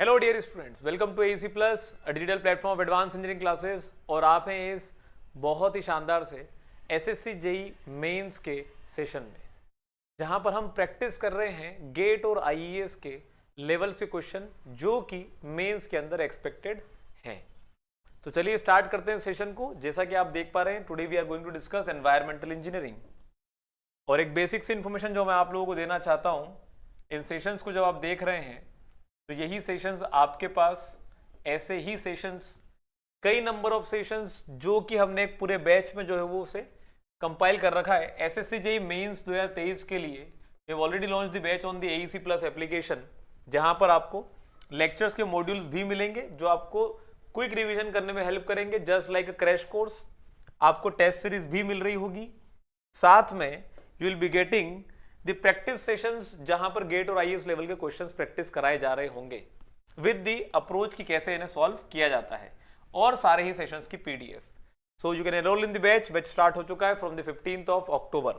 Hello dear students, welcome to AC plus digital platform of advance engineering classes. और आप हैं इस बहुत ही शानदार से एसएससी जेई मेंस के सेशन में, जहां पर हम प्रैक्टिस कर रहे हैं गेट और आईईएस के लेवल से क्वेश्चन जो कि मेंस के अंदर एक्सपेक्टेड हैं। तो चलिए स्टार्ट करते हैं सेशन को। जैसा कि आप देख पा रहे हैं, today we are going to discuss environmental engineering. और एक बेसिक सी इन्फॉर्मेशन जो मैं आप लोगों को देना चाहता हूं, इन सेशंस को जब आप देख रहे हैं तो यही सेशंस आपके पास, ऐसे ही सेशंस, कई नंबर ऑफ सेशंस जो कि हमने एक पूरे बैच में जो है वो उसे कंपाइल कर रखा है एसएससी जेईई मेंस 2023 के लिए। We have already launch the batch on the AEC plus application, जहां पर आपको लेक्चर्स के मॉड्यूल्स भी मिलेंगे जो आपको क्विक रिवीजन करने में हेल्प करेंगे, just like a crash course. आपको टेस्ट सीरीज भी मिल रही होगी, साथ में you will be getting the practice sessions जहां पर गेट और आईएएस लेवल के क्वेश्चंस प्रैक्टिस कराए जा रहे होंगे विद द अप्रोच की कैसे इन्हें सॉल्व किया जाता है, और सारे ही सेशंस की PDF. So you can enrol in the batch. Batch start हो चुका है from the 15th of October.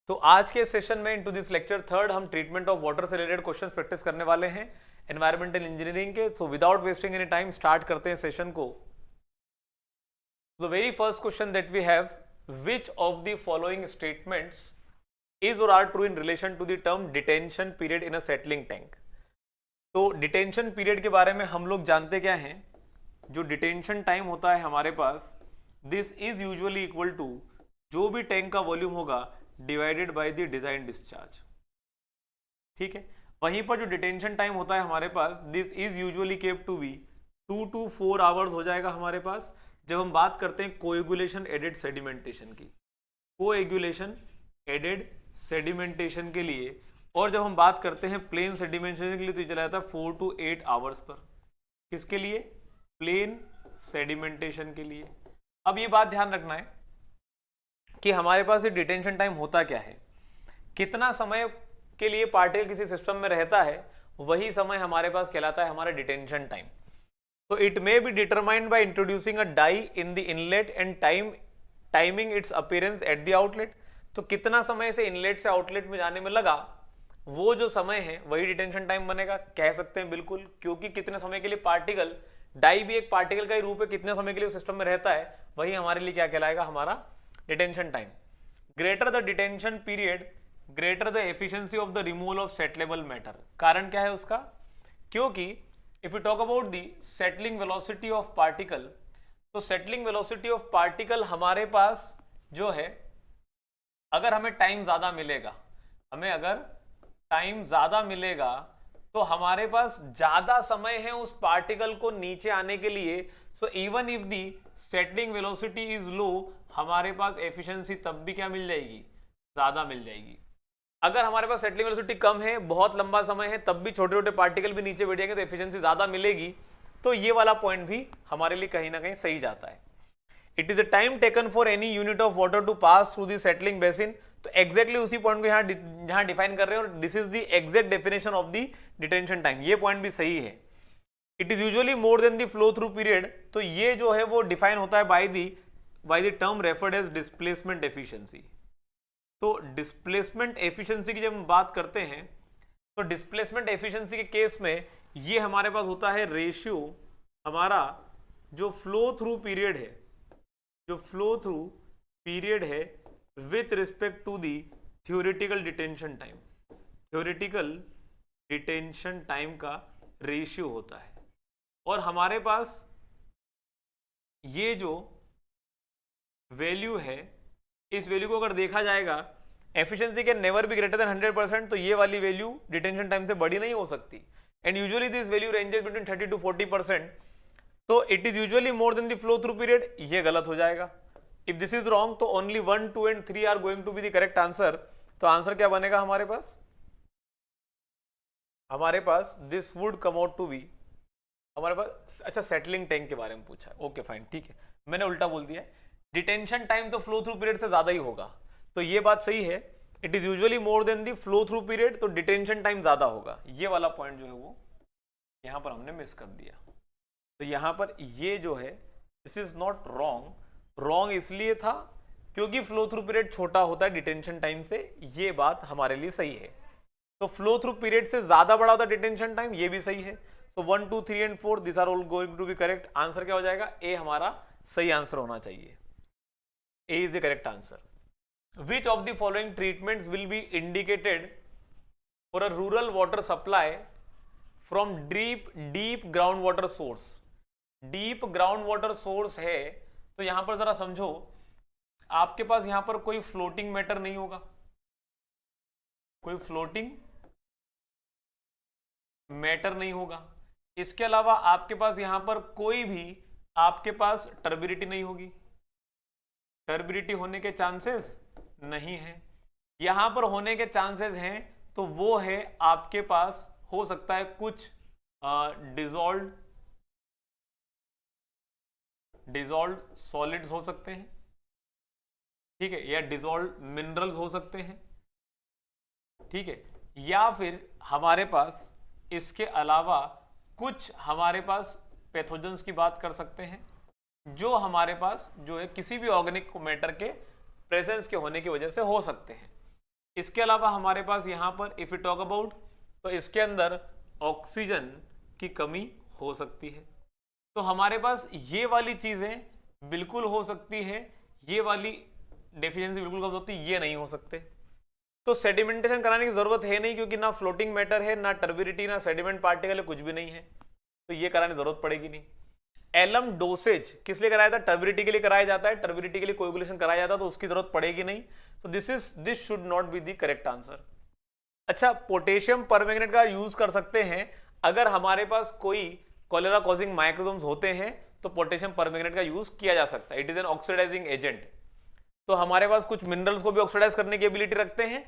तो आज के सेशन में इनटू दिस लेक्चर थर्ड हम ट्रीटमेंट ऑफ वाटर से रिलेटेड क्वेश्चंस प्रैक्टिस करने वाले हैं एनवायरमेंटल इंजीनियरिंग के। तो without wasting any time start करते हैं सेशन को। The very first question that we have, which of the following statements is or are true in relation to the term detention period in a settling tank? तो detention period के बारे में हम लोग जानते क्या हैं, जो डिटेंशन टाइम होता है हमारे पास, this is usually equal to जो भी टैंक का वॉल्यूम होगा divided by the design discharge. ठीक है, वहीं पर जो डिटेंशन टाइम होता है हमारे पास, this is usually kept to be 2 to 4 hours हो जाएगा हमारे पास, जब हम बात करते हैं कोएगुलेशन एडेड सेडिमेंटेशन की, कोएगुलेशन एडेड सेडिमेंटेशन के लिए। और जब हम बात करते हैं प्लेन सेडिमेंटेशन के लिए तो ये चला जाता है 4 to 8 आवर्स पर। किसके लिए? प्लेन सेडिमेंटेशन के लिए। अब ये बात ध्यान रखना है कि हमारे पास ये डिटेंशन टाइम होता क्या है, कितना समय के लिए पार्टिकल किसी सिस्टम में रहता है, वही समय हमारे पास कहलाता है हमारा detention time. So it may be determined by introducing a dye in the inlet and timing its appearance at the outlet। तो कितना समय से इनलेट से आउटलेट में जाने में लगा, वो जो समय है वही डिटेंशन टाइम बनेगा, कह सकते हैं बिल्कुल, क्योंकि कितने समय के लिए पार्टिकल, डाई भी एक पार्टिकल का ही रूप है, कितने समय के लिए सिस्टम में रहता है वही हमारे लिए क्या कहलाएगा, हमारा detention time. Greater the detention period greater the efficiency of the removal of settleable matter. कारण क्या है उसका? क्योंकि if we talk about the settling velocity of particle, तो settling velocity of particle हमारे पास जो है, अगर हमें टाइम ज्यादा मिलेगा, हमें अगर टाइम ज्यादा मिलेगा तो हमारे पास ज्यादा समय है उस पार्टिकल को नीचे आने के लिए। So even if the settling velocity is low, हमारे पास एफिशिएंसी तब भी क्या मिल जाएगी, ज्यादा मिल जाएगी। अगर हमारे पास सेटलिंग वेलोसिटी कम है, बहुत लंबा समय है, तब भी छोटे छोटे पार्टिकल भी नीचे बैठ जाएंगे तो एफिशिएंसी ज्यादा मिलेगी। तो ये वाला पॉइंट भी हमारे लिए कहीं ना कहीं सही जाता है। It is a time taken for any unit of water to pass through the settling basin. तो एग्जैक्टली उसी पॉइंट को यहां डिफाइन कर रहे हैं, और this is the exact definition of the detention time. ये पॉइंट भी सही है। It is usually more than the flow through period. तो ये जो है वो डिफाइन होता है by the term referred as displacement efficiency. तो डिस्प्लेसमेंट एफिशिएंसी की जब हम बात करते हैं, तो डिस्प्लेसमेंट एफिशिएंसी के केस में ये हमारे पास होता है रेशियो, हमारा जो फ्लो थ्रू पीरियड है, जो फ्लो थ्रू पीरियड है with respect to the theoretical detention time. Theoretical detention time का रेशियो होता है। और हमारे पास ये जो वैल्यू है, इस वैल्यू को अगर देखा जाएगा, efficiency can never be greater than 100%, तो ये वाली वैल्यू डिटेंशन टाइम से बड़ी नहीं हो सकती। And usually this value ranges between 30 to 40%। तो it is usually more than the flow through period, ये गलत हो जाएगा। इफ दिस इज रॉन्ग तो only 1, 2 and 3 are going to be the correct answer. तो आंसर क्या बनेगा हमारे पास? हमारे पास this would come out to be, हमारे पास, अच्छा सेटलिंग टैंक के बारे में पूछा है, ओके फाइन, ठीक है, मैंने उल्टा बोल दिया। डिटेंशन टाइम तो फ्लो थ्रू पीरियड से ज्यादा ही होगा, तो ये बात सही है। It is usually more then the flow through period, तो डिटेंशन टाइम ज्यादा होगा। ये वाला पॉइंट जो है वो यहां पर हमने मिस कर दिया। तो यहां पर ये जो है, this is not wrong. Wrong इसलिए था क्योंकि फ्लो थ्रू पीरियड छोटा होता है डिटेंशन टाइम से, ये बात हमारे लिए सही है। तो फ्लो थ्रू पीरियड से ज्यादा बड़ा होता है डिटेंशन टाइम, ये भी सही है। So 1 2 3 and 4 this are all going to be correct. Answer क्या हो जाएगा? ए हमारा सही आंसर होना चाहिए। A is the correct answer. Which of the following treatments will be indicated for a rural water supply from deep ground water source? Deep ground water source है तो यहां पर जरा समझो, आपके पास यहां पर कोई फ्लोटिंग मैटर नहीं होगा, कोई फ्लोटिंग मैटर नहीं होगा। इसके अलावा आपके पास यहां पर कोई भी आपके पास टर्बिडिटी नहीं होगी, टर्बिडिटी होने के चांसेस नहीं है। यहां पर होने के चांसेस हैं तो वो है आपके पास हो सकता है कुछ डिजॉल्व सॉलिड्स हो सकते हैं, ठीक है, या डिजॉल्व मिनरल्स हो सकते हैं, ठीक है, या फिर हमारे पास इसके अलावा कुछ हमारे पास पैथोजेंस की बात कर सकते हैं जो हमारे पास जो है किसी भी ऑर्गेनिक मैटर के प्रेजेंस के होने की वजह से हो सकते हैं। इसके अलावा हमारे पास यहां पर इफ यू टॉक अबाउट तो इसके अंदर ऑक्सीजन की कमी हो सकती है। तो हमारे पास ये वाली चीजें बिल्कुल हो सकती है, ये वाली डेफिशिएंसी बिल्कुल हो सकती है, ये नहीं हो सकते। तो सेडिमेंटेशन कराने की जरूरत है नहीं क्योंकि ना फ्लोटिंग मैटर है, ना टर्बिडिटी, ना सेडिमेंट पार्टिकल है, कुछ भी नहीं है, तो ये कराने की जरूरत पड़ेगी नहीं। एलम डोसेज किस लिए कराया था? टर्बिडिटी के लिए कराया जाता है, टर्बिडिटी के लिए कोएगुलेशन कराया जाता है, तो उसकी जरूरत पड़ेगी नहीं। तो this should not be the correct answer. अच्छा, पोटेशियम परमैंगनेट का यूज कर सकते हैं अगर हमारे पास कोई कॉलेरा कॉजिंग माइक्रोसोम्स होते हैं, तो पोटेशियम परमैंगनेट का यूज किया जा सकता है, it is an oxidising agent. तो हमारे पास कुछ मिनरल्स को भी ऑक्सीडाइज करने की एबिलिटी रखते हैं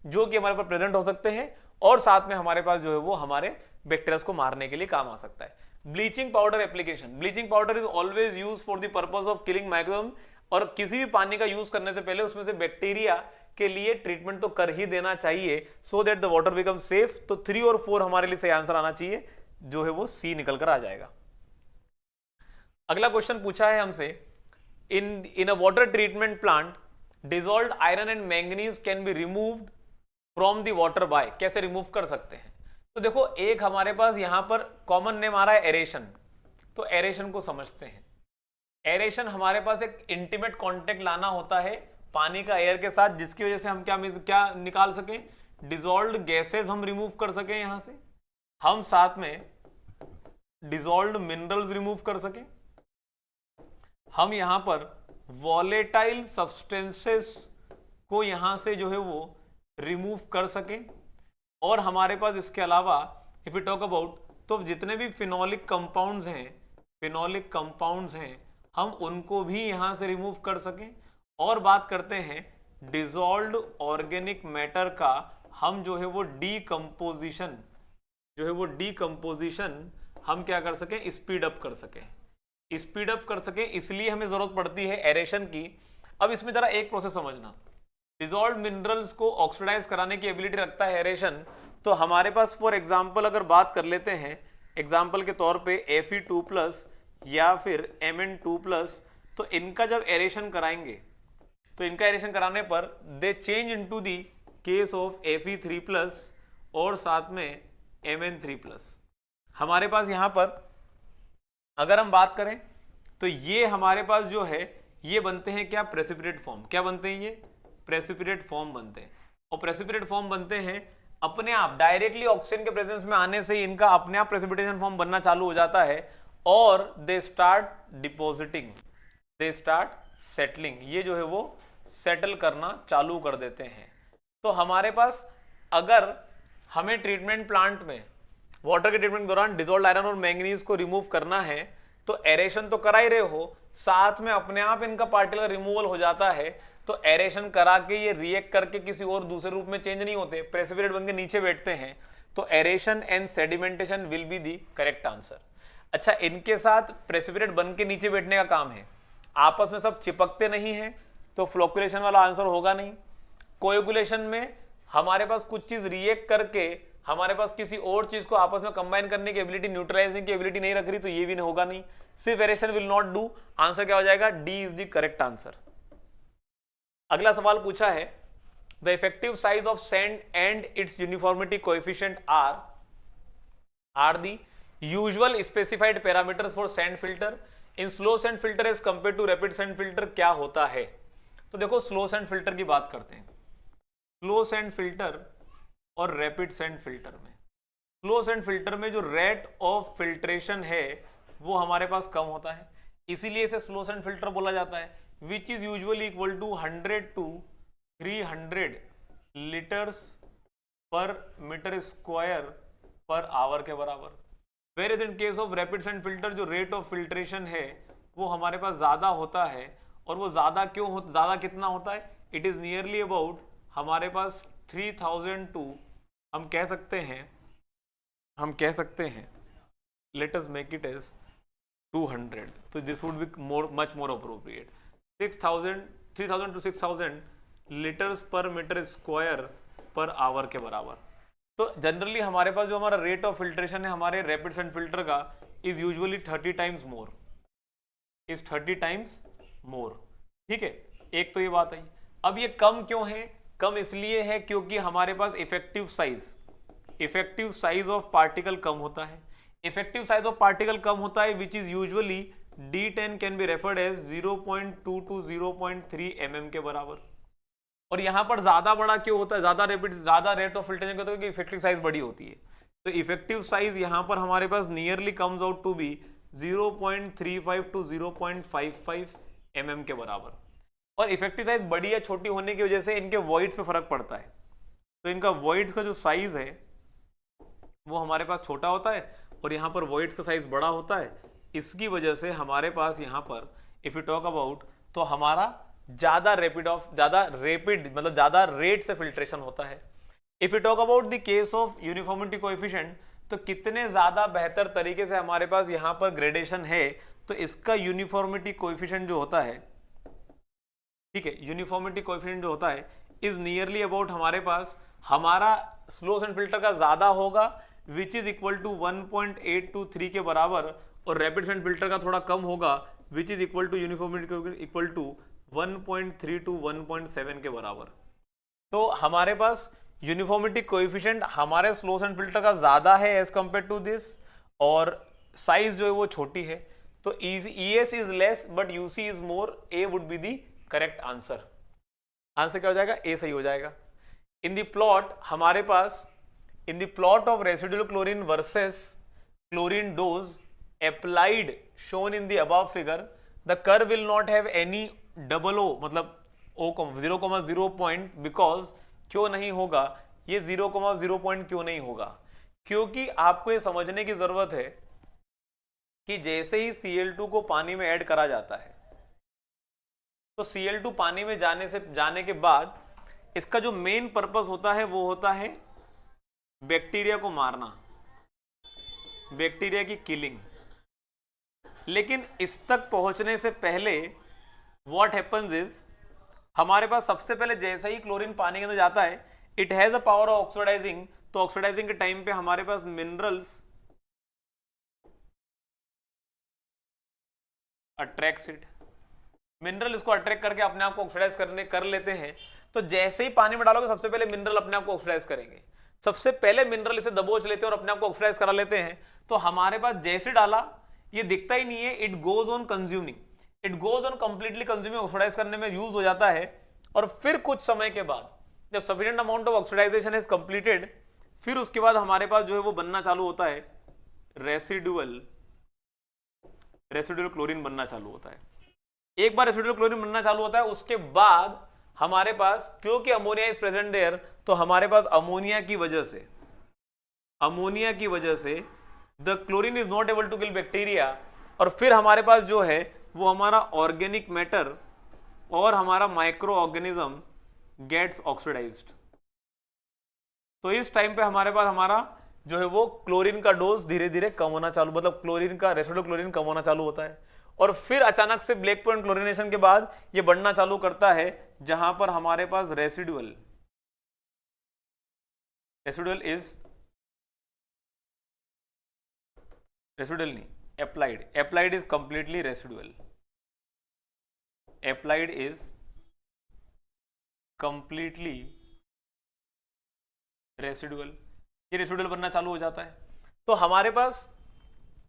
जो कि हमारे पास प्रेजेंट हो सकते हैं, और साथ में हमारे पास जो है वो हमारे बैक्टीरिया को मारने के लिए काम आ सकता है। Bleaching powder application, bleaching powder is always use for the purpose of killing microsome, और किसी भी पानी का यूज करने से पहले उसमें से बैक्टीरिया के लिए ट्रीटमेंट तो कर ही देना चाहिए so that the water become safe. तो 3 और 4 हमारे लिए सही आंसर आना चाहिए, जो है वो सी निकल कर आ जाएगा। अगला क्वेश्चन पूछा है हमसे, in a water treatment plant dissolved iron and manganese can be removed from the water by, कैसे रिमूव कर सकते हैं? तो देखो, एक हमारे पास यहां पर कॉमन नेम आ रहा है एरेशन, तो एरेशन को समझते हैं। एरेशन हमारे पास एक इंटीमेट कांटेक्ट लाना होता है पानी का एयर के साथ, जिसकी वजह से हम क्या निकाल सकें, डिसॉल्व्ड गैसेस हम रिमूव कर सकें, यहां से हम साथ में डिसॉल्व्ड मिनरल्स रिमूव कर सकें, हम यहां पर वॉलेटाइल सब्सटेंसेस को यहां से जो है वो रिमूव कर सकें, और हमारे पास इसके अलावा इफ यू टॉक अबाउट तो जितने भी फिनोलिक कंपाउंड्स हैं हम उनको भी यहां से रिमूव कर सकें। और बात करते हैं डिसॉल्व्ड ऑर्गेनिक मैटर का, हम जो है वो डीकंपोजिशन हम क्या कर सकें, स्पीड अप कर सकें, इसलिए हमें जरूरत पड़ती है एरेशन की। अब इसमें जरा एक प्रोसेस समझना, डिसॉल्व्ड मिनरल्स को ऑक्सीडाइज कराने की एबिलिटी रखता है एरेशन। तो हमारे पास फॉर एग्जांपल अगर बात कर लेते हैं, एग्जांपल के तौर पे Fe2+ या फिर Mn2+, तो इनका जब एरेशन कराएंगे तो इनका एरेशन कराने पर दे change into the case of Fe3+ और साथ में Mn3+। हमारे पास यहां पर अगर हम बात करें तो ये हमारे पास जो है ये बनते हैं क्या, प्रेसिपिटेट फॉर्म। क्या बनते हैं? ये प्रेसिपिटेट फॉर्म बनते हैं, और प्रेसिपिटेट फॉर्म बनते हैं अपने आप, डायरेक्टली ऑक्सीजन के प्रेजेंस में आने से इनका अपने आप प्रेसिपिटेशन फॉर्म बनना चालू हो जाता है, और they start depositing, they start settling, ये जो है वो सेटल करना चालू कर देते हैं। तो हमारे पास अगर हमें ट्रीटमेंट प्लांट में वाटर के ट्रीटमेंट के दौरान डिसॉल्व्ड आयरन और मैंगनीज को रिमूव करना है, तो एरेशन तो करा ही रहे हो, साथ में अपने आप इनका पार्टिकल रिमूवल हो जाता है। तो एरेशन करा के ये रिएक्ट करके किसी और दूसरे रूप में चेंज नहीं होते, प्रेसिपिटेट बन के नीचे बैठते हैं। तो aeration and sedimentation will be the correct answer. अच्छा, इनके साथ प्रेसिपिटेट बन के नीचे बैठने का काम है, आपस में सब चिपकते नहीं है, तो फ्लोकुलेशन वाला आंसर होगा नहीं। कोएगुलेशन में हमारे पास कुछ चीज रिएक्ट करके हमारे पास किसी और चीज को आपस में कंबाइन करने की एबिलिटी, न्यूट्रलाइजिंग की एबिलिटी नहीं रख रही, तो ये भी होगा नहीं। सिर्फ aeration will not do, answer क्या हो जाएगा, D is the correct answer. अगला सवाल पूछा है, the effective size of sand and its uniformity coefficient are the usual specified parameters for sand filter in slow sand filter as compare to rapid sand filter. क्या होता है? तो देखो slow sand filter की बात करते हैं। स्लो सैंड फिल्टर और रैपिड सैंड फिल्टर में, स्लो सैंड फिल्टर में जो रेट ऑफ फिल्ट्रेशन है वो हमारे पास कम होता है, इसीलिए इसे स्लो सैंड फिल्टर बोला जाता है, which is usually equal to 100 to 300 litres per metre square per hour के बराबर। Where is in case of rapid sand filter जो रेट ऑफ फिल्ट्रेशन है वो हमारे पास ज्यादा होता है, और वो ज्यादा क्यों हो, ज्यादा कितना होता है? इट इज नियरली अबाउट हमारे पास 3000 टू हम कह सकते हैं let us make it as 200, तो this would be much more appropriate. 3000 to 6000 litres per metre square per hour के बराबर। तो जनरली हमारे पास जो हमारा रेट ऑफ फिल्ट्रेशन है हमारे रैपिड सैंड फिल्टर का is usually 30 times more, is 30 times more. ठीक है, एक तो ये बात आई। अब ये कम क्यों है? कम इसलिए है क्योंकि हमारे पास इफेक्टिव साइज ऑफ पार्टिकल कम होता है। इफेक्टिव साइज ऑफ पार्टिकल कम होता है which is usually D10 can be referred as 0.2 to 0.3 mm के बराबर। और यहां पर ज्यादा बड़ा क्यों होता है, ज्यादा रेट ऑफ फिल्ट्रेशन होता है क्योंकि इफेक्टिव साइज बड़ी होती है। तो इफेक्टिव साइज यहां पर हमारे पास nearly comes out to be 0.35 to 0.55 mm के बराबर। और इफेक्टिव साइज बड़ी या छोटी होने की वजह से इनके वॉइड्स पे फर्क पड़ता है। तो इनका वॉइड्स का जो साइज है वो हमारे पास छोटा होता है और यहाँ पर वॉइड्स का साइज बड़ा होता है। इसकी वजह से हमारे पास यहाँ पर इफ यू टॉक अबाउट तो हमारा ज्यादा रेट से फिल्ट्रेशन होता है। If you talk about the case of uniformity coefficient तो कितने ज्यादा बेहतर तरीके से हमारे पास यहाँ पर ग्रेडेशन है, तो इसका यूनिफॉर्मिटी कोएफिशिएंट जो होता है, ठीक है, यूनिफॉर्मिटी कोएफिशिएंट जो होता है इज नियरली अबाउट हमारे पास हमारा स्लो सैंड फिल्टर का ज्यादा होगा विच इज इक्वल टू 1.823 के बराबर, और रैपिड सैंड फिल्टर का थोड़ा कम होगा which is equal to uniformity equal to 1.3 to 1.7 के बराबर। तो हमारे पास यूनिफॉर्मिटी कोएफिशिएंट हमारे स्लो सैंड फिल्टर का ज्यादा है एज कंपेयर टू दिस, और साइज जो है वो छोटी है। तो ES is less but UC is more, A would be the correct answer. Answer क्या हो जाएगा? A सही हो जाएगा। इन द प्लॉट हमारे पास in the plot of residual chlorine versus chlorine dose applied shown in the above figure the curve will not have any double O मतलब 0,0 point, because क्यों नहीं होगा ये 0,0 पॉइंट क्यों नहीं होगा? क्योंकि आपको ये समझने की जरूरत है कि जैसे ही Cl2 को पानी में ऐड करा जाता है तो Cl2 पानी में जाने के बाद इसका जो मेन पर्पस होता है वो होता है बैक्टीरिया को मारना, बैक्टीरिया की किलिंग। लेकिन इस तक पहुंचने से पहले व्हाट हैपेंस इज हमारे पास सबसे पहले जैसे ही क्लोरीन पानी के अंदर जाता है it has a power of oxidising, तो ऑक्सीडाइजिंग के टाइम पे हमारे पास मिनरल्स अट्रैक्ट्स इट, मिनरल इसको अट्रैक्ट करके अपने आप को ऑक्सीडाइज कर लेते हैं। तो जैसे ही पानी में डालोगे सबसे पहले मिनरल अपने आप को ऑक्सीडाइज करेंगे, सबसे पहले मिनरल इसे दबोच लेते हैं और अपने आप को ऑक्सीडाइज करा लेते हैं। तो हमारे पास जैसे डाला ये दिखता ही नहीं है, it goes on consuming, it goes on completely consuming, oxidise करने में यूज हो जाता है। और फिर कुछ समय के बाद जब sufficient amount of oxidisation is completed, फिर उसके बाद हमारे पास जो है वो बनना चालू होता है रेसिडुअल क्लोरीन बनना चालू होता है। एक बार रेसिडुअल क्लोरीन बनना चालू होता है उसके बाद हमारे पास क्योंकि अमोनिया इज प्रेजेंट देयर, तो हमारे पास अमोनिया की वजह से the chlorine is not able to kill bacteria, और फिर हमारे पास जो है वो हमारा ऑर्गेनिक मैटर और हमारा माइक्रो ऑर्गेनिज्म गेट्स ऑक्सीडाइज्ड। तो इस टाइम पे हमारे पास हमारा जो है वो क्लोरीन का डोज धीरे धीरे कम होना चालू, मतलब क्लोरीन का रेसिडुअल क्लोरीन कम होना चालू होता है, और फिर अचानक से ब्लैक पॉइंट क्लोरीनेशन के बाद ये बढ़ना चालू करता है जहां पर हमारे पास रेसिडुअल नहीं, applied is completely residual, applied is completely residual, ये रेसिडुअल बनना चालू हो जाता है। तो हमारे पास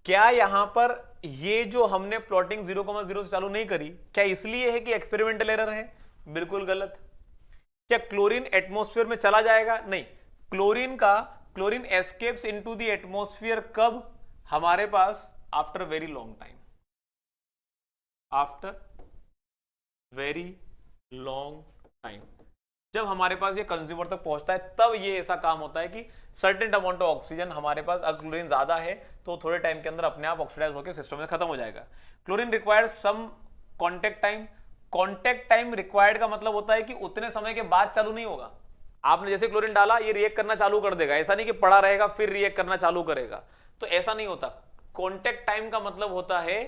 क्या यहां पर ये जो हमने प्लॉटिंग 0,0 से चालू नहीं करी, क्या इसलिए है कि एक्सपेरिमेंटल एरर है? बिल्कुल गलत। क्या क्लोरीन एटमॉस्फेयर में चला जाएगा? नहीं। Chlorine escapes into the atmosphere कब? हमारे पास after very long time, after very long time, जब हमारे पास ये कंज्यूमर तक पहुंचता है तब ये ऐसा काम होता है कि सर्टेन अमाउंट ऑफ ऑक्सीजन हमारे पास, अगर क्लोरीन ज्यादा है तो थोड़े टाइम के अंदर अपने आप ऑक्सीडाइज होकर सिस्टम में खत्म हो जाएगा। Chlorine required some contact time. Contact time required का मतलब होता है कि उतने समय के बाद चालू नहीं होगा। आपने जैसे क्लोरीन डाला ये रिएक्ट करना चालू कर देगा, ऐसा नहीं कि पड़ा रहेगा फिर रिएक्ट करना चालू करेगा, तो ऐसा नहीं होता। कॉन्टेक्ट टाइम का मतलब होता है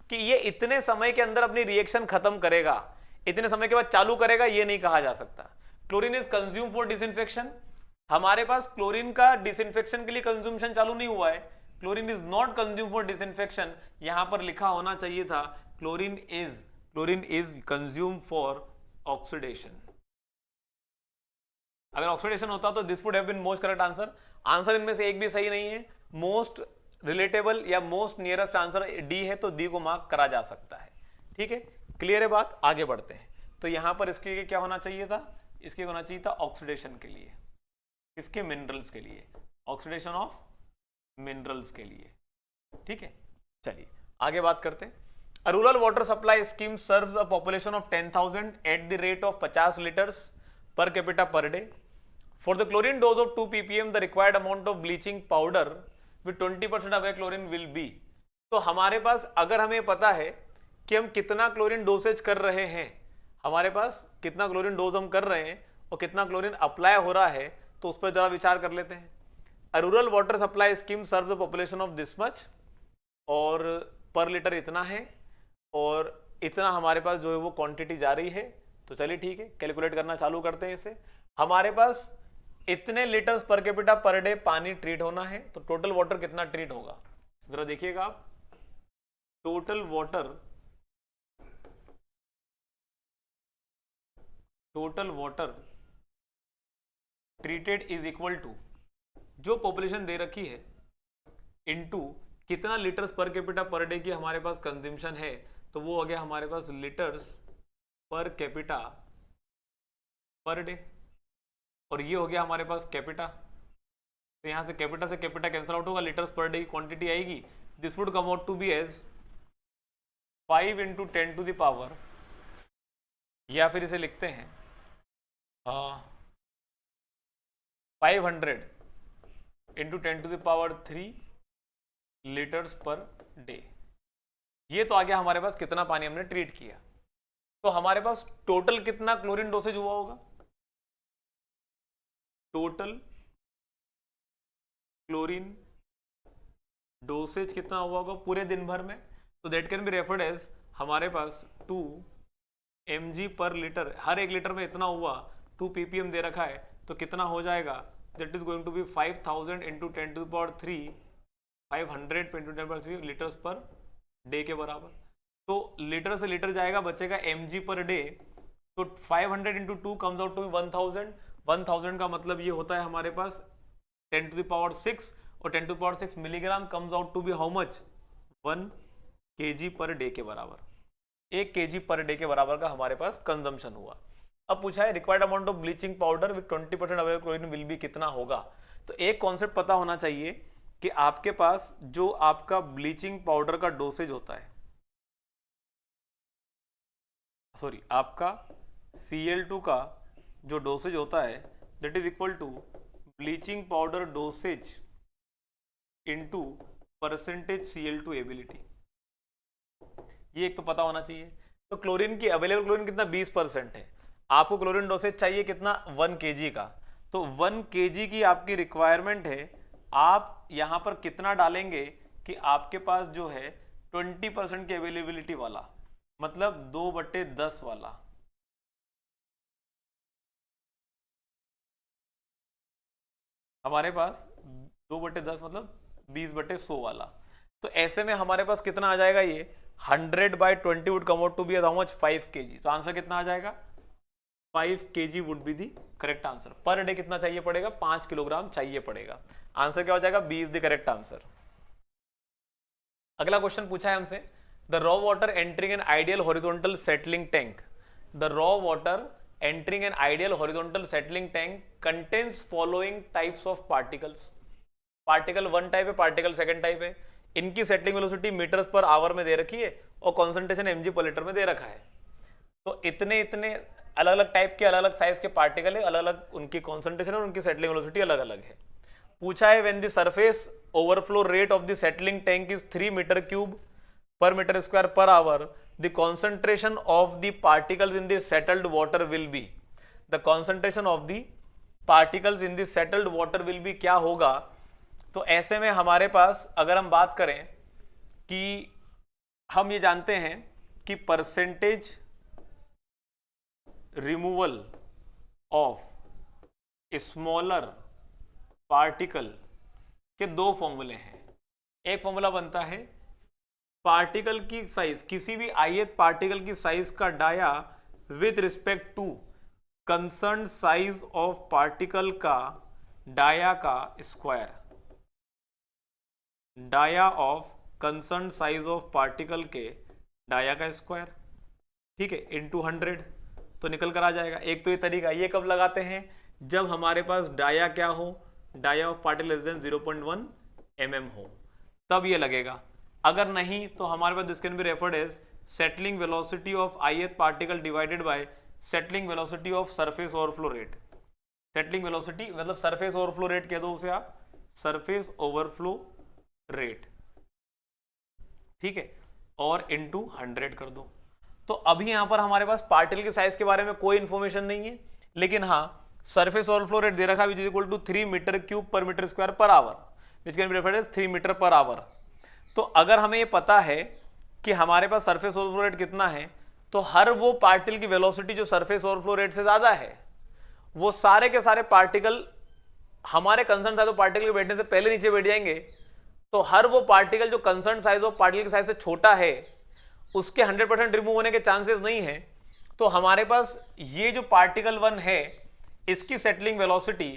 कि ये इतने समय के अंदर अपनी रिएक्शन खत्म करेगा, इतने समय के बाद चालू करेगा, ये नहीं कहा जा सकता। Chlorine is consume for disinfection. हमारे पास क्लोरीन का डिसइंफेक्शन के लिए कंज्यूमशन चालू नहीं हुआ है। Chlorine is not consume for disinfection, यहां पर लिखा होना चाहिए था chlorine is consume for oxidation. अगर ऑक्सीडेशन होता तो this would have been most correct answer. Answer इनमें से एक भी सही नहीं है। मोस्ट रिलेटेबल या मोस्ट नियरेस्ट आंसर डी है, तो डी को मार्क करा जा सकता है। ठीक है, क्लियर है बात? आगे बढ़ते हैं। तो यहां पर इसके लिए क्या होना चाहिए था? इसके होना चाहिए था ऑक्सीडेशन के लिए, इसके मिनरल्स के लिए, ऑक्सीडेशन ऑफ मिनरल्स के लिए। ठीक है, चलिए आगे बात करते हैं। A rural water supply scheme serves a population of 10,000 at the rate of 50 liters per capita per day. For the chlorine dose of 2 ppm, the required amount of bleaching powder with 20% away chlorine will be. तो हमारे पास अगर हमें पता है कि हम कितना chlorine dosage कर रहे हैं, हमारे पास कितना क्लोरीन डोज हम कर रहे हैं और कितना क्लोरीन अप्लाई हो रहा है, तो उस पर जरा विचार कर लेते हैं। A rural water supply scheme serves a population of this much, और पर लीटर इतना है, और इतना हमारे पास जो है वो क्वांटिटी जा रही है। तो चलिए ठीक है, कैलकुलेट करना चालू करते हैं इसे। हमारे पास इतने litres per capita per day पानी ट्रीट होना है, तो टोटल वाटर कितना ट्रीट होगा जरा देखिएगा आप। Total water treated is equal to जो पॉपुलेशन दे रखी है इनटू कितना litres per capita per day की हमारे पास कंजम्पशन है, तो वो हो गया हमारे पास litres per capita per day, और ये हो गया हमारे पास कैपिटा। तो यहां से कैपिटा कैंसिल आउट होगा, लीटर्स पर डे की क्वांटिटी आएगी। This would come out to be as 5 × 10⁻, या फिर इसे लिखते हैं 500 × 10⁻³ लीटर्स पर डे। ये तो आ गया हमारे पास कितना पानी हमने ट्रीट किया। तो हमारे पास टोटल कितना क्लोरीन डोसेज हुआ होगा? टोटल क्लोरीन डोसेज कितना हुआ होगा पूरे दिन भर में? तो that can be referred as, हमारे पास 2 mg पर लीटर, हर एक लीटर में इतना हुआ, 2 ppm दे रखा है, तो कितना हो जाएगा? That is going to be 5000 × 10⁻³ 500 × 10⁻³ litres per day के बराबर। तो लीटर से लीटर जाएगा, बचेगा mg पर डे। तो 500 × 2 कम्स आउट टू 1000। 1000 का मतलब ये होता है हमारे पास 10⁶, और 10⁶ milligram comes out to be how much? 1 kg per day के बराबर। 1 kg पर डे के बराबर का हमारे पास कंजम्पशन हुआ। अब पूछा है required amount of bleaching powder with 20% available chlorine will be, कितना होगा? तो एक कॉन्सेप्ट पता होना चाहिए कि आपके पास जो आपका ब्लीचिंग पाउडर का डोसेज होता है, सॉरी आपका Cl2 का जो डोसेज होता है, that is equal to bleaching powder dosage into percentage Cl2 ability. ये एक तो पता होना चाहिए। तो क्लोरीन की अवेलेबल क्लोरीन कितना? 20% है। आपको क्लोरीन डोसेज चाहिए कितना? 1 kg का। तो 1 kg की आपकी रिक्वायरमेंट है। आप यहां पर कितना डालेंगे कि आपके पास जो है 20% की अवेलेबिलिटी वाला, मतलब 2/10 वाला, हमारे पास 2/10 मतलब 20/100 वाला। तो ऐसे में हमारे पास कितना आ जाएगा? ये 100/20 would come out to be how much? 5 kg। तो आंसर कितना आ जाएगा? 5 kg would be the correct answer. Per day कितना चाहिए पड़ेगा? 5 किलोग्राम चाहिए पड़ेगा। आंसर क्या हो जाएगा? B is the correct answer. अगला क्वेश्चन पूछा है हमसे, the raw water entering an ideal horizontal settling tank, the raw water entering an ideal horizontal settling tank contains following types of particles. Particle 1 type है, particle 2 type है, इनकी settling velocity metres per hour में दे रखी है और concentration mg पर litre में दे रखा है। तो इतने इतने अलग अलग टाइप के अलग अलग साइज के पार्टिकल है, अलग अलग उनकी कॉन्सेंट्रेशन और उनकी सेटलिंग वेलोसिटी अलग अलग है। पूछा है when the surface overflow rate of the settling tank is 3 metre cube per metre square per hour, the concentration of the particles in the settled water will be. The concentration of the particles in the settled water will be क्या होगा? तो ऐसे में हमारे पास अगर हम बात करें कि हम ये जानते हैं कि percentage removal of smaller particle के दो फॉर्मूले हैं। एक फॉर्मूला बनता है पार्टिकल की साइज, किसी भी ith पार्टिकल की साइज का dia with respect to concern size of particle का डाया का square, dia of concern size of particle के डाया का स्क्वायर, ठीक है, इनटू 100, तो निकल कर आ जाएगा। एक तो ये तरीका, ये कब लगाते हैं? जब हमारे पास डाया क्या हो, dia of particle less than 0.1 mm हो, तब ये लगेगा। अगर नहीं तो हमारे पास this can be referred as settling velocity of ith particle divided by settling velocity of surface overflow rate. Settling velocity मतलब सरफेस ओवरफ्लो रेट कह दो उसे आप, सरफेस ओवरफ्लो रेट, ठीक है, और इनटू 100 कर दो। तो अभी यहां पर हमारे पास पार्टिकल के साइज के बारे में कोई इंफॉर्मेशन नहीं है, लेकिन हाँ सरफेस ओवरफ्लो रेट दे रखा है which is equal to 3 metre cube per metre square per hour, which can be referred as 3 metre per hour. तो अगर हमें ये पता है कि हमारे पास सरफेस ओवरफ्लो रेट कितना है, तो हर वो पार्टिकल की वेलोसिटी जो सरफेस ओवरफ्लो रेट से ज्यादा है, वो सारे के सारे पार्टिकल हमारे कंसर्न साइज ऑफ पार्टिकल के बैठने से पहले नीचे बैठ जाएंगे। तो हर वो पार्टिकल जो कंसर्न साइज ऑफ पार्टिकल के साइज से छोटा है, उसके 100% रिमूव होने के चांसेस नहीं है। तो हमारे पास ये जो पार्टिकल 1 है, इसकी settling velocity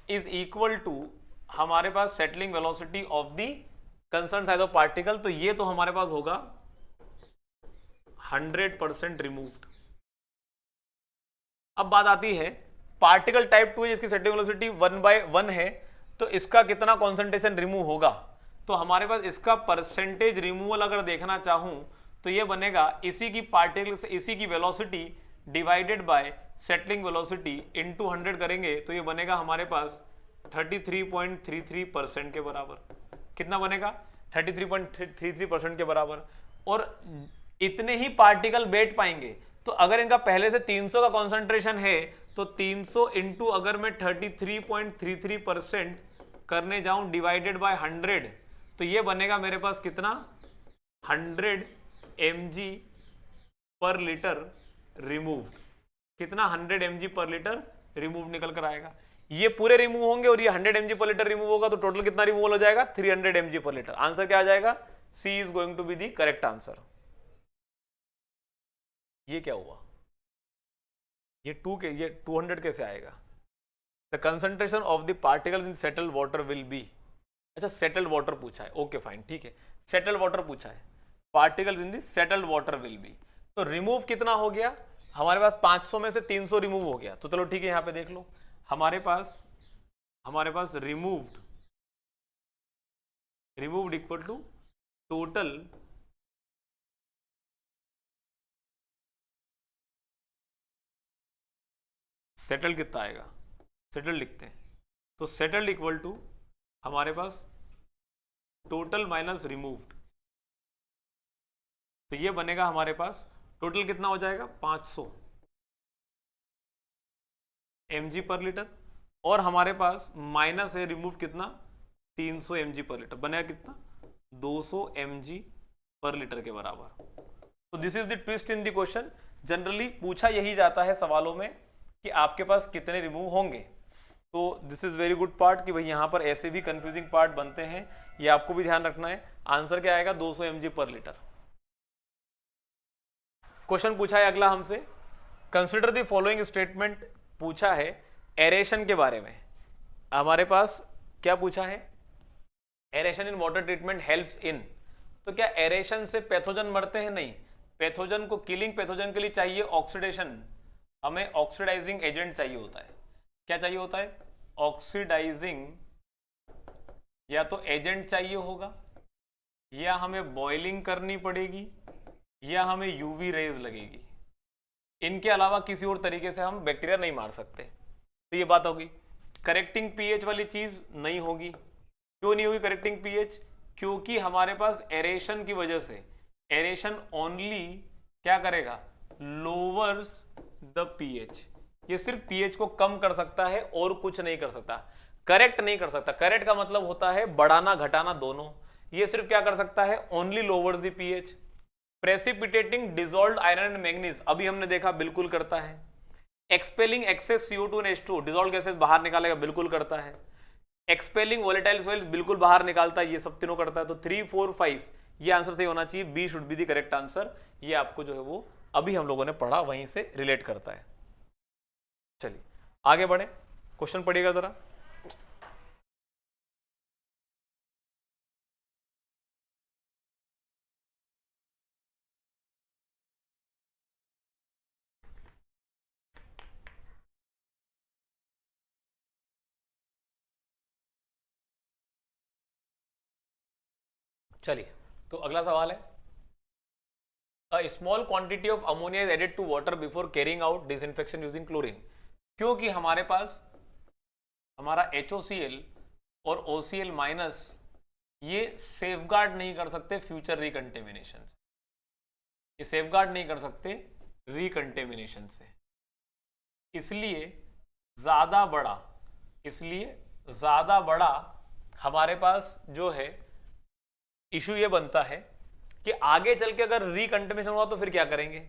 is equal to हमारे पास settling velocity of the concern size of particle. तो ये तो हमारे पास होगा 100% रिमूव्ड। अब बात आती है पार्टिकल टाइप 2 जिसकी सेटलिंग वेलोसिटी 1/1 है, तो इसका कितना कॉन्सेंट्रेशन रिमूव होगा? तो हमारे पास इसका परसेंटेज रिमूवल अगर देखना चाहूं तो ये बनेगा इसी की पार्टिकल से इसी की velocity divided by settling velocity into 100 करेंगे, तो ये बनेगा हमारे पास 33.33% के बराबर। कितना बनेगा? 33.33% के बराबर। और इतने ही पार्टिकल बैठ पाएंगे। तो अगर इनका पहले से 300 का कॉन्सेंट्रेशन है, तो 300 इंटू अगर मैं 33.33% करने जाऊं डिवाइडेड बाय 100, तो ये बनेगा मेरे पास कितना? 100 mg पर लीटर रिमूव्ड। कितना? 100 mg पर लीटर रिमूव निकल कर आएगा। ये पूरे रिमूव होंगे और ये 100 mg पर लीटर रिमूव होगा, तो टोटल कितना रिमूवल हो जाएगा? 300 mg पर लीटर। आंसर क्या आ जाएगा? C is going to be the correct answer. ये क्या हुआ? ये 200 कैसे आएगा? The concentration of the particles in settled water will be. अच्छा, सेटल्ड वाटर पूछा है, ओके फाइन, ठीक है, सेटल्ड वाटर पूछा है, particles in the settled water will B. तो रिमूव कितना हो गया हमारे पास? 500 में से 300 रिमूव हो गया। तो चलो ठीक है, यहां पे देख लो, हमारे पास removed equal to total settle कितना आएगा? सेटल लिखते हैं, तो सेटल्ड इक्वल टू हमारे पास टोटल माइनस रिमूव्ड। तो ये बनेगा हमारे पास टोटल कितना हो जाएगा? 500 mg पर लीटर, और हमारे पास माइनस है रिमूव कितना? 300 mg पर लीटर, बनेगा कितना? 200 mg पर लीटर के बराबर। तो this is the twist in the question. Generally पूछा यही जाता है सवालों में कि आपके पास कितने रिमूव होंगे। तो this is very good part कि भाई यहाँ पर ऐसे भी कंफ्यूजिंग पार्ट बनते हैं, ये आपको भी ध्यान रखना है। आंसर क्या आएगा? 200 mg पर लीटर। क्वेश्चन पूछा है अगला हमसे, कंसिडर द फॉलोइंग स्टेटमेंट पूछा है एरेशन के बारे में। हमारे पास क्या पूछा है, aeration in water treatment helps in, तो क्या एरेशन से पैथोजन मरते हैं? नहीं, पैथोजन को किलिंग पैथोजन के लिए चाहिए ऑक्सीडेशन, हमें ऑक्सीडाइजिंग एजेंट चाहिए होता है। क्या चाहिए होता है? ऑक्सीडाइजिंग या तो एजेंट चाहिए होगा, या हमें बॉइलिंग करनी पड़ेगी, या हमें यूवी रेज लगेगी। इनके अलावा किसी और तरीके से हम बैक्टीरिया नहीं मार सकते। तो ये बात होगी। करेक्टिंग पीएच वाली चीज नहीं होगी। क्यों नहीं होगी करेक्टिंग पीएच? क्योंकि हमारे पास एरेशन की वजह से, एरेशन ओनली क्या करेगा? Lowers the pH. ये सिर्फ पीएच को कम कर सकता है और कुछ नहीं कर सकता, करेक्ट नहीं कर सकता। करेक्ट का मतलब होता है बढ़ाना घटाना दोनों। ये सिर्फ क्या कर सकता है? Only lowers the pH. Precipitating dissolved iron and manganese, अभी हमने देखा बिल्कुल करता है। Expelling excess CO2 and H2, dissolve gases बाहर निकालेगा, बिल्कुल करता है। एक्सपेलिंग वोलेटाइल सॉइल्स, बिल्कुल बाहर निकालता है। ये सब तीनों करता है। तो 3, 4, 5 ये आंसर सही होना चाहिए। B should be the correct answer. ये आपको जो है वो अभी हम लोगों ने पढ़ा वहीं से रिलेट करता है। चलिए आगे बढ़े, क्वेश्चन पढ़िएगा जरा। चलिए तो अगला सवाल है, A small quantity of ammonia is added to water before carrying out disinfection using chlorine। क्योंकि हमारे पास हमारा HOCl और OCl माइनस ये सेफगार्ड नहीं कर सकते फ्यूचर रिकंटेमिनेशन से, ये सेफगार्ड नहीं कर सकते रिकंटेमिनेशन से। इसलिए ज्यादा बड़ा हमारे पास जो है इशू ये बनता है कि आगे चल के अगर रिकंटेमिनेशन हुआ तो फिर क्या करेंगे?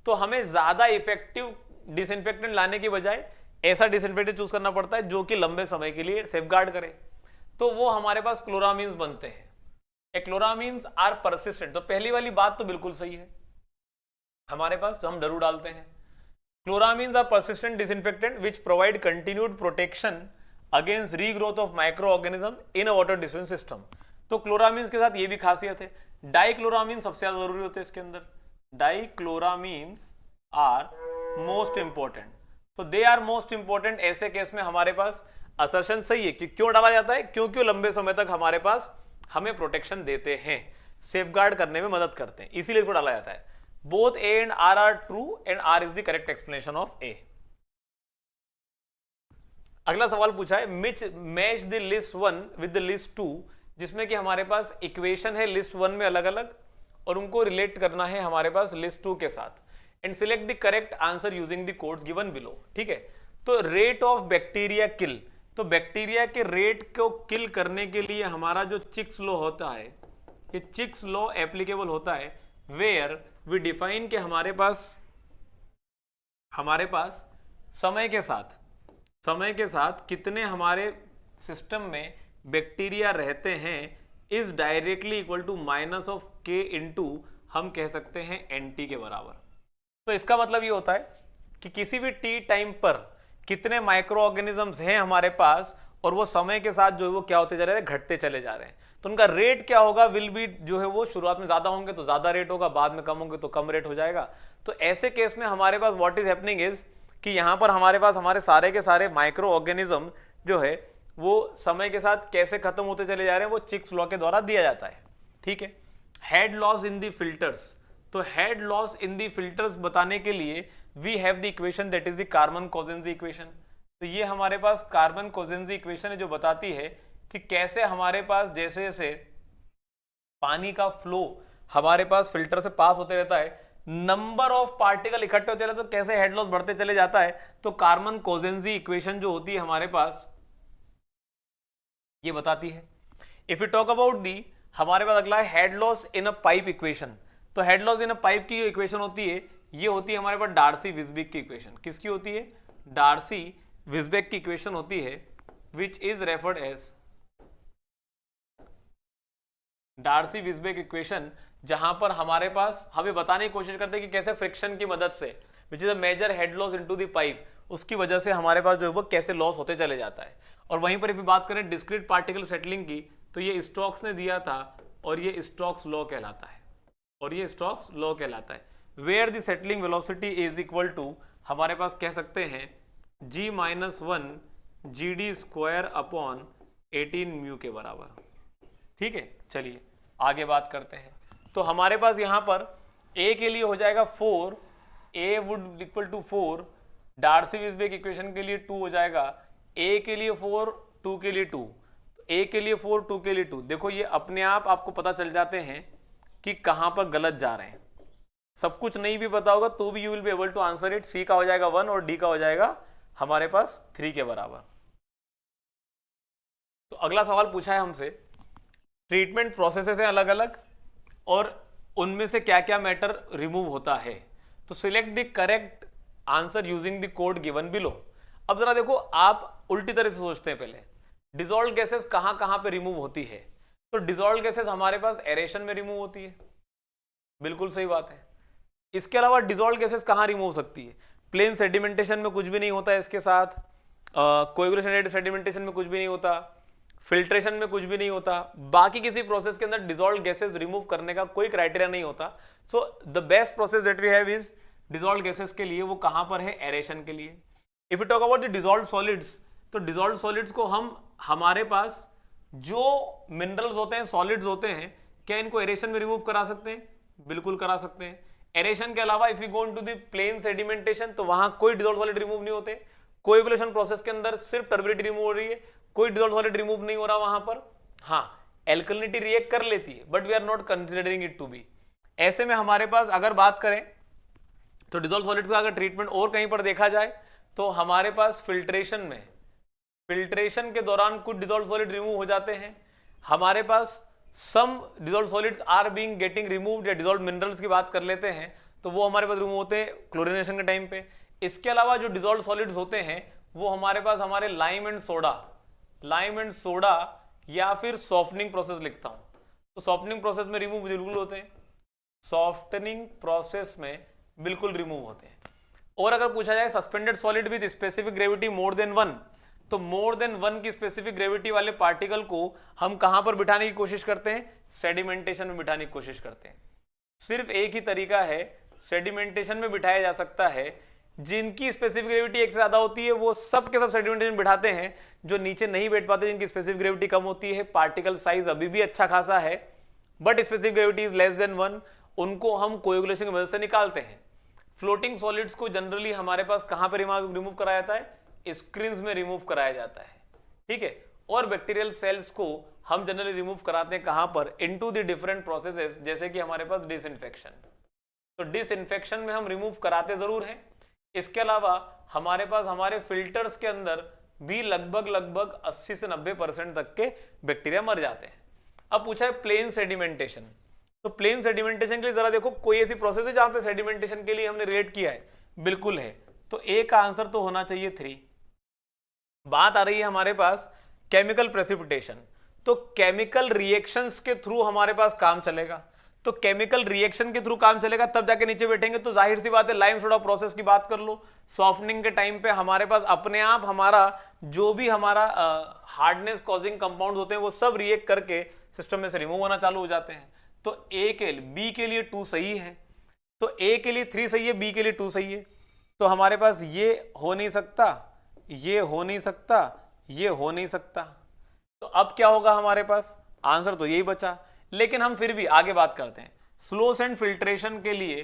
तो हमें ज्यादा इफेक्टिव डिसइंफेक्टेंट लाने की बजाय ऐसा डिसइंफेक्टेंट चूज करना पड़ता है जो कि लंबे समय के लिए सेफगार्ड करे। तो वो हमारे पास क्लोरामीन्स बनते हैं। Chloramines are persistent. तो पहली वाली बात तो बिल्कुल सही है हमारे पास, जो हम जरूर डालते हैं। Chloramines are persistent disinfectant which provide continued protection against regrowth of micro organism in a water dispense system. तो क्लोरामीन्स के साथ ये भी खासियत है, डाइक्लोरामीन सबसे ज्यादा जरूरी होते हैं इसके अंदर। डाइक्लोरामीन्स आर मोस्ट इंपॉर्टेंट। तो दे आर मोस्ट इंपॉर्टेंट। ऐसे केस में हमारे पास असर्शन सही है कि क्यों डाला जाता है? क्योंकि लंबे समय तक हमारे पास हमें प्रोटेक्शन देते हैं, सेफगार्ड करने में मदद करते हैं, इसीलिए इसको डाला जाता है। Both A and R are true and R is the correct explanation of A. अगला सवाल पूछा है, मिच match the list 1 with the list 2, जिसमें कि हमारे पास इक्वेशन है लिस्ट 1 में अलग अलग और उनको रिलेट करना है हमारे पास लिस्ट 2 के साथ। And select the correct answer using the codes given below. ठीक है, तो रेट ऑफ बैक्टीरिया किल, तो बैक्टीरिया के रेट को किल करने के लिए हमारा जो चिक्स लॉ होता है, ये चिक्स लॉ एप्लीकेबल होता है, वेयर वी डिफाइन के हमारे पास समय के साथ कितने हमारे सिस्टम में बैक्टीरिया रहते हैं is directly equal to minus of K into हम कह सकते हैं एनटी के बराबर। तो इसका मतलब ये होता है कि किसी भी टी टाइम पर कितने माइक्रो ऑर्गेनिजम्स हैं हमारे पास और वो समय के साथ जो है वो क्या होते जा रहे हैं? घटते चले जा रहे हैं। तो उनका रेट क्या होगा? विल बी जो है वो शुरुआत में ज्यादा होंगे तो ज्यादा रेट होगा, बाद में कम होंगे तो कम रेट हो जाएगा। तो ऐसे केस में हमारे पास व्हाट इज हैपनिंग इज कि यहां पर हमारे पास हमारे सारे के सारे माइक्रो ऑर्गेनिज्म जो है वो समय के साथ कैसे खत्म होते चले जा रहे हैं वो चिक्स लॉ के द्वारा दिया जाता है। ठीक है, head loss in the filters, तो head loss in the filters बताने के लिए we have the equation that is the Carman Kozeny equation. तो ये हमारे पास कार्बन कोजेंजी इक्वेशन है जो बताती है कि कैसे हमारे पास जैसे जैसे पानी का फ्लो हमारे पास फिल्टर से पास होते रहता है, नंबर ऑफ पार्टिकल इकट्ठे होते रहते हैं, तो कैसे हेड लॉस बढ़ते चले जाता है। तो कार्बन कोजेंजी इक्वेशन जो होती है हमारे पास ये बताती है। If you talk about the, हमारे पास अगला है head loss in a pipe equation. तो head loss in a pipe की जो इक्वेशन होती है ये होती है हमारे पास डार्सी विज़बेक की इक्वेशन। किसकी होती है? डार्सी विज़बेक की इक्वेशन होती है which is referred as Darcy Weisbach equation, जहां पर हमारे पास हमें बताने की कोशिश करते हैं कि कैसे फ्रिक्शन की मदद से which is a major head loss into the pipe, उसकी वजह से हमारे पास जो है वो कैसे लॉस होते चले जाता है। और वहीं पर भी बात करें डिस्क्रीट पार्टिकल सेटलिंग की, तो ये स्टोक्स ने दिया था और ये स्टोक्स लॉ कहलाता है, और ये स्टोक्स लॉ कहलाता है, where the settling velocity is equal to, हमारे पास कह सकते हैं g minus 1 G D square upon 18 mu के बराबर। ठीक है, चलिए आगे बात करते हैं। तो हमारे पास यहां पर a के लिए हो जाएगा 4, a would equal to 4, Darcy Weisbach equation के लिए 2 हो जाएगा, a के लिए 4, 2 के लिए 2, a के लिए 4, 2 के लिए 2। देखो ये अपने आप आपको पता चल जाते हैं कि कहां पर गलत जा रहे हैं। सब कुछ नहीं भी पता होगा तो भी you will be able to answer it. C का हो जाएगा 1 और डी का हो जाएगा हमारे पास 3 के बराबर। तो अगला सवाल पूछा है हमसे, ट्रीटमेंट प्रोसेसेस हैं अलग अलग और उनमें से क्या क्या मैटर रिमूव होता है, तो select the correct answer using the code given below. अब जरा देखो, आप उल्टी तरह से सोचते हैं, पहले डिसॉल्व गैसेस कहां कहां पे रिमूव होती है, तो डिसॉल्व गैसेस हमारे पास एरेशन में रिमूव होती है, बिल्कुल सही बात है। इसके अलावा डिसॉल्व गैसेस कहां रिमूव हो सकती है, प्लेन सेडिमेंटेशन में कुछ भी नहीं होता है इसके साथ, कोएगुलेशन सेडिमेंटेशन में कुछ भी नहीं होता, फिल्ट्रेशन में कुछ भी नहीं होता, बाकी किसी प्रोसेस के अंदर डिसॉल्व गैसेस रिमूव करने का कोई क्राइटेरिया नहीं होता। So the best process that we have is dissolve gases के लिए वो कहां पर है, एरेशन के लिए। If you talk about the dissolve solids, तो डिसॉल्व सॉलिड्स को हम हमारे पास जो मिनरल्स होते हैं, सॉलिड्स होते हैं, क्या इनको एरेशन में रिमूव करा सकते हैं, बिल्कुल करा सकते हैं। एरेशन के अलावा if you go into the plain sedimentation, तो वहां कोई डिसॉल्व सॉलिड रिमूव नहीं होते। कोएगुलेशन प्रोसेस के अंदर सिर्फ टर्बिडिटी रिमूव हो रही है, कोई डिसॉल्व सॉलिड रिमूव नहीं हो रहा वहां पर। हाँ, एल्कलिनिटी रिएक्ट कर लेती है but we are not considering it to be. ऐसे में हमारे पास अगर बात करें तो डिसॉल्व सॉलिड्स का अगर ट्रीटमेंट और कहीं पर देखा जाए तो हमारे पास फिल्ट्रेशन में, फिल्ट्रेशन के दौरान कुछ डिसॉल्व सॉलिड रिमूव हो जाते हैं। हमारे पास some dissolve solids are being getting removed, या डिसॉल्व मिनरल्स की बात कर लेते हैं तो वो हमारे पास रिमूव होते हैं क्लोरीनेशन के टाइम पे। इसके अलावा जो डिसॉल्व सॉलिड्स होते हैं वो हमारे पास हमारे लाइम एंड सोडा या फिर सॉफ्टनिंग प्रोसेस लिखता हूं, तो सॉफ्टनिंग प्रोसेस में रिमूव बिल्कुल होते हैं, सॉफ्टनिंग प्रोसेस में बिल्कुल रिमूव होते हैं। और अगर पूछा जाए suspended solid with specific gravity more than 1, तो मोर देन 1 की स्पेसिफिक ग्रेविटी वाले पार्टिकल को हम कहां पर बिठाने की कोशिश करते हैं, सेडिमेंटेशन में बिठाने की कोशिश करते हैं। सिर्फ एक ही तरीका है, सेडिमेंटेशन में बिठाया जा सकता है। जिनकी स्पेसिफिक ग्रेविटी 1 से ज्यादा होती है वो सब के सब सेडिमेंटेशन बिठाते हैं, जो नीचे नहीं बैठ पाते, जिनकी स्पेसिफिक ग्रेविटी कम होती है, पार्टिकल साइज अभी भी अच्छा खासा है but specific gravity is less than 1, उनको हम कोएगुलेशन की मदद से निकालते हैं। फ्लोटिंग सॉलिड्स को जनरली हमारे पास कहां पर रिमूव कराया जाता है, स्क्रीन्स में रिमूव कराया जाता है, ठीक है। और बैक्टीरियल सेल्स को हम जनरली रिमूव कराते हैं कहां पर, इनटू द डिफरेंट प्रोसेसेस, जैसे कि हमारे पास डिसइंफेक्शन, तो डिसइंफेक्शन में हम रिमूव कराते जरूर हैं। इसके अलावा हमारे पास हमारे फिल्टर्स के अंदर भी लगभग 80 से 90% तक के बैक्टीरिया मर जाते हैं। अब पूछा है प्लेन सेडिमेंटेशन, तो प्लेन सेडिमेंटेशन के लिए जरा देखो, कोई ऐसी प्रोसेस है जहां पे सेडिमेंटेशन के लिए हमने रिलेट किया है, बिल्कुल है, तो ए का आंसर तो होना चाहिए 3। बात आ रही है हमारे पास केमिकल प्रेसिपिटेशन, तो केमिकल रिएक्शंस के थ्रू हमारे पास काम चलेगा, तो केमिकल रिएक्शन के थ्रू काम चलेगा तब जाके नीचे बैठेंगे। तो जाहिर सी बात है, लाइम सोडा प्रोसेस की बात कर लो, सॉफ्टनिंग के टाइम पे हमारे पास अपने आप हमारा जो भी हमारा हार्डनेस कॉजिंग कंपाउंड होते हैं वो सब रिएक्ट करके सिस्टम में से रिमूव होना चालू हो जाते हैं। तो बी के लिए 2 सही है, तो ए के लिए 3 सही है, बी के लिए 2 सही है, तो हमारे पास ये हो नहीं सकता, ये हो नहीं सकता, ये हो नहीं सकता। तो अब क्या होगा हमारे पास, आंसर तो यही बचा। लेकिन हम फिर भी आगे बात करते हैं। स्लोस एंड फिल्ट्रेशन के लिए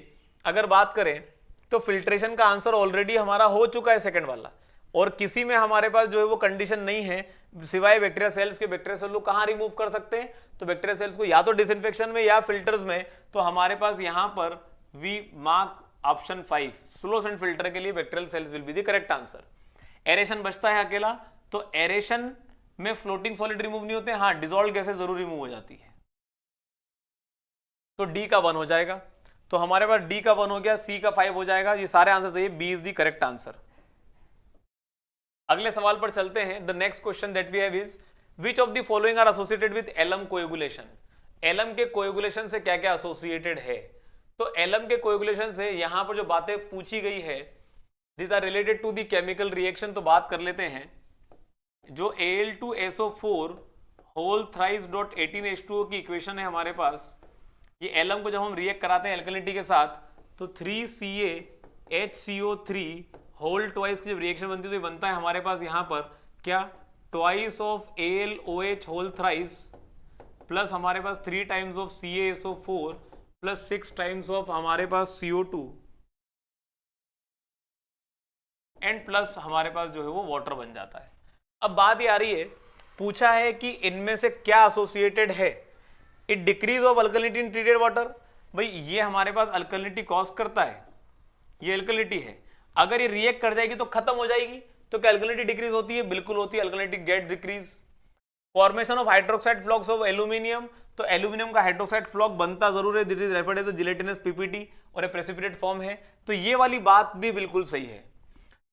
अगर बात करें तो फिल्ट्रेशन का आंसर ऑलरेडी हमारा हो चुका है सेकंड वाला, और किसी में हमारे पास जो है वो कंडीशन नहीं है सिवाय बैक्टीरिया सेल्स के। बैक्टीरिया सेल को कहां रिमूव कर सकते हैं, तो बैक्टीरिया सेल्स को या तो डिसइंफेक्शन में या फिल्टर्स में। तो हमारे पास यहां पर we mark option 5, slow sand filter के लिए bacterial cells will be the correct answer. Aeration बचता है अकेला, तो एरेशन में फ्लोटिंग सॉलिड रिमूव नहीं होते, हाँ डिसॉल्व गैसेस जरूर रिमूव हो जाती है, तो डी का 1 हो जाएगा। तो हमारे पास डी का 1 हो गया, सी का 5 हो जाएगा, ये सारे आंसर सही है, B is the correct answer. अगले सवाल पर चलते हैं। The next question that we have is which of the following are associated with alum coagulation. Alum के कोएगुलेशन से क्या क्या एसोसिएटेड है, तो एलएम के कोएगुलेशन से यहां पर जो बातें पूछी गई है these are related to the chemical reaction, तो बात कर लेते हैं। जो Al2SO4 whole thrice dot 18H2O की इक्वेशन है हमारे पास, ये एलम को जब हम रिएक्ट कराते हैं अल्कलिनिटी के साथ तो 3CaHCO3 होल ट्वाइस की जब रिएक्शन बनती है तो ये बनता है हमारे पास यहां पर क्या, twice of AlOH whole thrice plus हमारे पास 3 times of CaSO4 plus 6 times of हमारे पास CO2 एंड प्लस हमारे पास जो है वो वाटर बन जाता है। अब बात ये आ रही है, पूछा है कि इनमें से क्या एसोसिएटेड है, it decrease of alkalinity in treated water. भाई ये हमारे पास अल्कलिनिटी कॉज करता है, ये अल्कलिनिटी है, अगर ये रिएक्ट कर जाएगी तो खत्म हो जाएगी। तो क्या अल्कलिनिटी डिक्रीज होती है? बिल्कुल होती है, alkalinity get decrease. Formation of hydroxide flocs of aluminium, तो एल्यूमिनियम का हाइड्रोक्साइड फ्लॉक बनता जरूर है, this is referred as gelatinous PPT और ए प्रेसिपिटेट फॉर्म है, तो ये वाली बात भी बिल्कुल सही है।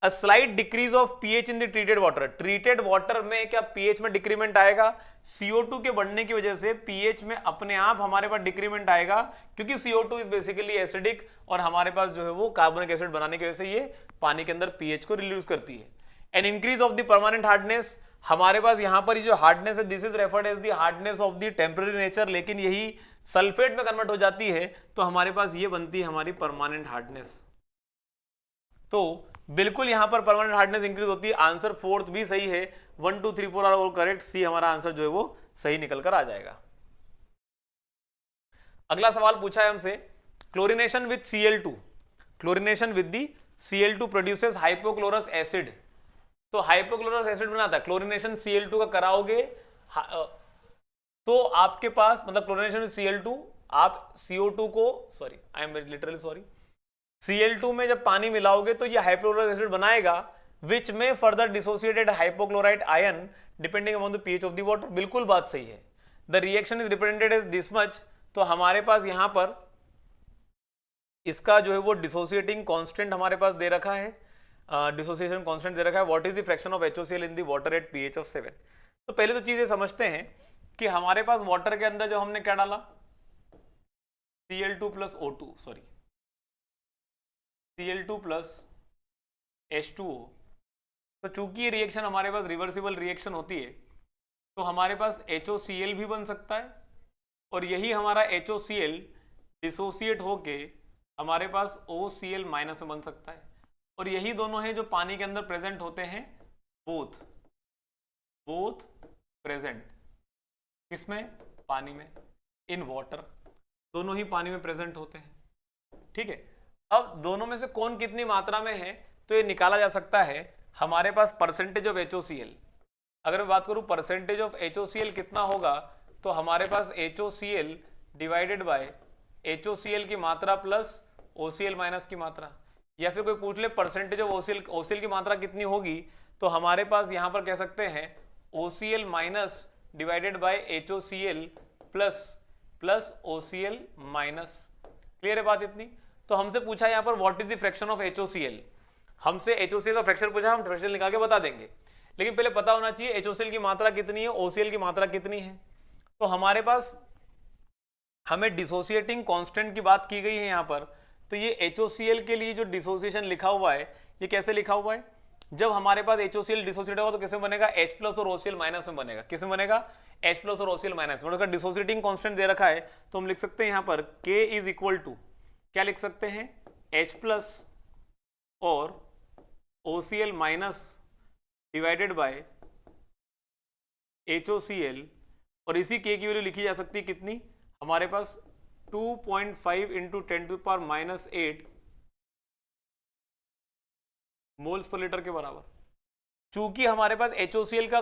A slight decrease of pH in the treated water, treated water में क्या pH में डिक्रीमेंट आएगा? CO2 के बढ़ने की वजह से pH में अपने आप हमारे पास डिक्रीमेंट आएगा, क्योंकि CO2 इज बेसिकली एसिडिक और हमारे पास जो है वो कार्बोनिक एसिड बनाने की वजह से ये पानी के अंदर pH को रिड्यूस करती है। An increase of the permanent hardness, हमारे पास यहां पर जो हार्डनेस है this is referred as the hardness of the temporary nature, लेकिन यही सल्फेट में कन्वर्ट हो जाती है तो हमारे पास ये बनती है हमारी परमानेंट हार्डनेस। तो बिल्कुल यहां पर परमानेंट हार्डनेस इंक्रीज होती है। आंसर फोर्थ भी सही है, 1 2 3 4 आर ऑल करेक्ट, सी हमारा आंसर जो है वो सही निकल कर आ जाएगा। अगला सवाल पूछा है हमसे, chlorination with Cl2, chlorination with the Cl2 produces hypochlorous acid. तो हाइपोक्लोरस एसिड बनाता है, क्लोरीनेशन Cl2 का कराओगे तो आपके पास मतलब क्लोरीनेशन विद Cl2 आप CO2 को, sorry I am literally sorry, Cl2 में जब पानी मिलाओगे तो ये हाइपोक्लोरस एसिड बनाएगा, विच में further dissociated hypochlorite ion depending upon the pH of the water. बिल्कुल बात सही है, the reaction is represented as this much, तो हमारे पास यहां पर इसका जो है वो डिसोसिएटिंग कांस्टेंट हमारे पास दे रखा है, डिसोसिएशन कांस्टेंट दे रखा है, what is the fraction of HOCl in the water at pH of 7। तो पहले तो चीजें समझते हैं कि हमारे पास वाटर के अंदर जो हमने क्या डाला, Cl2 plus O2, sorry Cl2 plus H2O। तो चूंकि ये रिएक्शन हमारे पास रिवर्सिबल रिएक्शन होती है तो हमारे पास HOCl भी बन सकता है और यही हमारा HOCl डिसोसिएट होके हमारे पास OCl माइनस में बन सकता है, और यही दोनों हैं जो पानी के अंदर प्रेजेंट होते हैं, बोथ प्रेजेंट किसमें, पानी में, इन वाटर, दोनों ही पानी में प्रेजेंट होते हैं। ठीक है, अब दोनों में से कौन कितनी मात्रा में है तो ये निकाला जा सकता है। हमारे पास परसेंटेज ऑफ HOCl, अगर मैं बात करूं परसेंटेज ऑफ HOCl कितना होगा तो हमारे पास HOCl डिवाइडेड बाय HOCl की मात्रा प्लस OCl माइनस की मात्रा, या फिर कोई पूछ ले परसेंटेज ऑफ OCl की मात्रा कितनी होगी तो हमारे पास यहां पर कह सकते हैं OCl minus divided by HOCl plus OCl minus. Clear है बात इतनी? तो हमसे पूछा यहां पर what is the fraction of HOCl, हमसे HOCl का फ्रैक्शन पूछा, हम फ्रैक्शन निकाल के बता देंगे, लेकिन पहले पता होना चाहिए HOCl की मात्रा कितनी है, OCl की मात्रा कितनी है। तो हमारे पास हमें डिसोसिएटिंग कांस्टेंट की बात की गई है यहां पर, तो ये HOCl के लिए जो डिसोसिएशन लिखा हुआ है ये कैसे लिखा हुआ है, जब हमारे पास HOCl डिसोसिएट होगा तो किसमें बनेगा, H प्लस और OCl माइनस में बनेगा। किसमें बनेगा, H प्लस और OCl माइनस में। उसका डिसोसिएटिंग कांस्टेंट दे रखा है तो हम लिख सकते हैं यहां पर K इज इक्वल टू, क्या लिख सकते हैं, H प्लस और OCl minus divided by HOCl, और इसी K की वैल्यू लिखी जा सकती है कितनी, हमारे पास 2.5 इंटू 10⁻⁸ मोल्स पर लीटर के बराबर। चूंकि हमारे पास HOCl का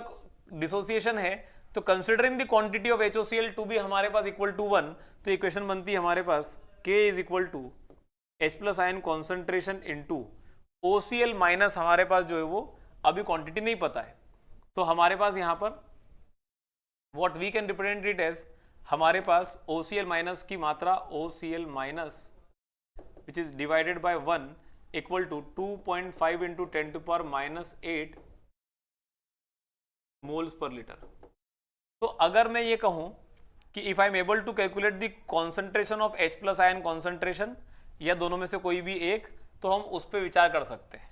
डिसोसिएशन है तो considering the quantity of HOCl टू भी हमारे पास इक्वल टू 1, तो इक्वेशन बनती है हमारे पास K is equal to H plus ion concentration into OCl minus, हमारे पास जो है वो अभी क्वांटिटी नहीं पता है, तो हमारे पास यहां पर what we can represent it as, हमारे पास OCl माइनस की मात्रा OCl minus which is divided by 1 equal to 2.5 into 10⁻⁸ moles per litre. तो अगर मैं ये कहूं कि if I am able to calculate the concentration of H plus ion concentration, या दोनों में से कोई भी एक, तो हम उस पर विचार कर सकते हैं।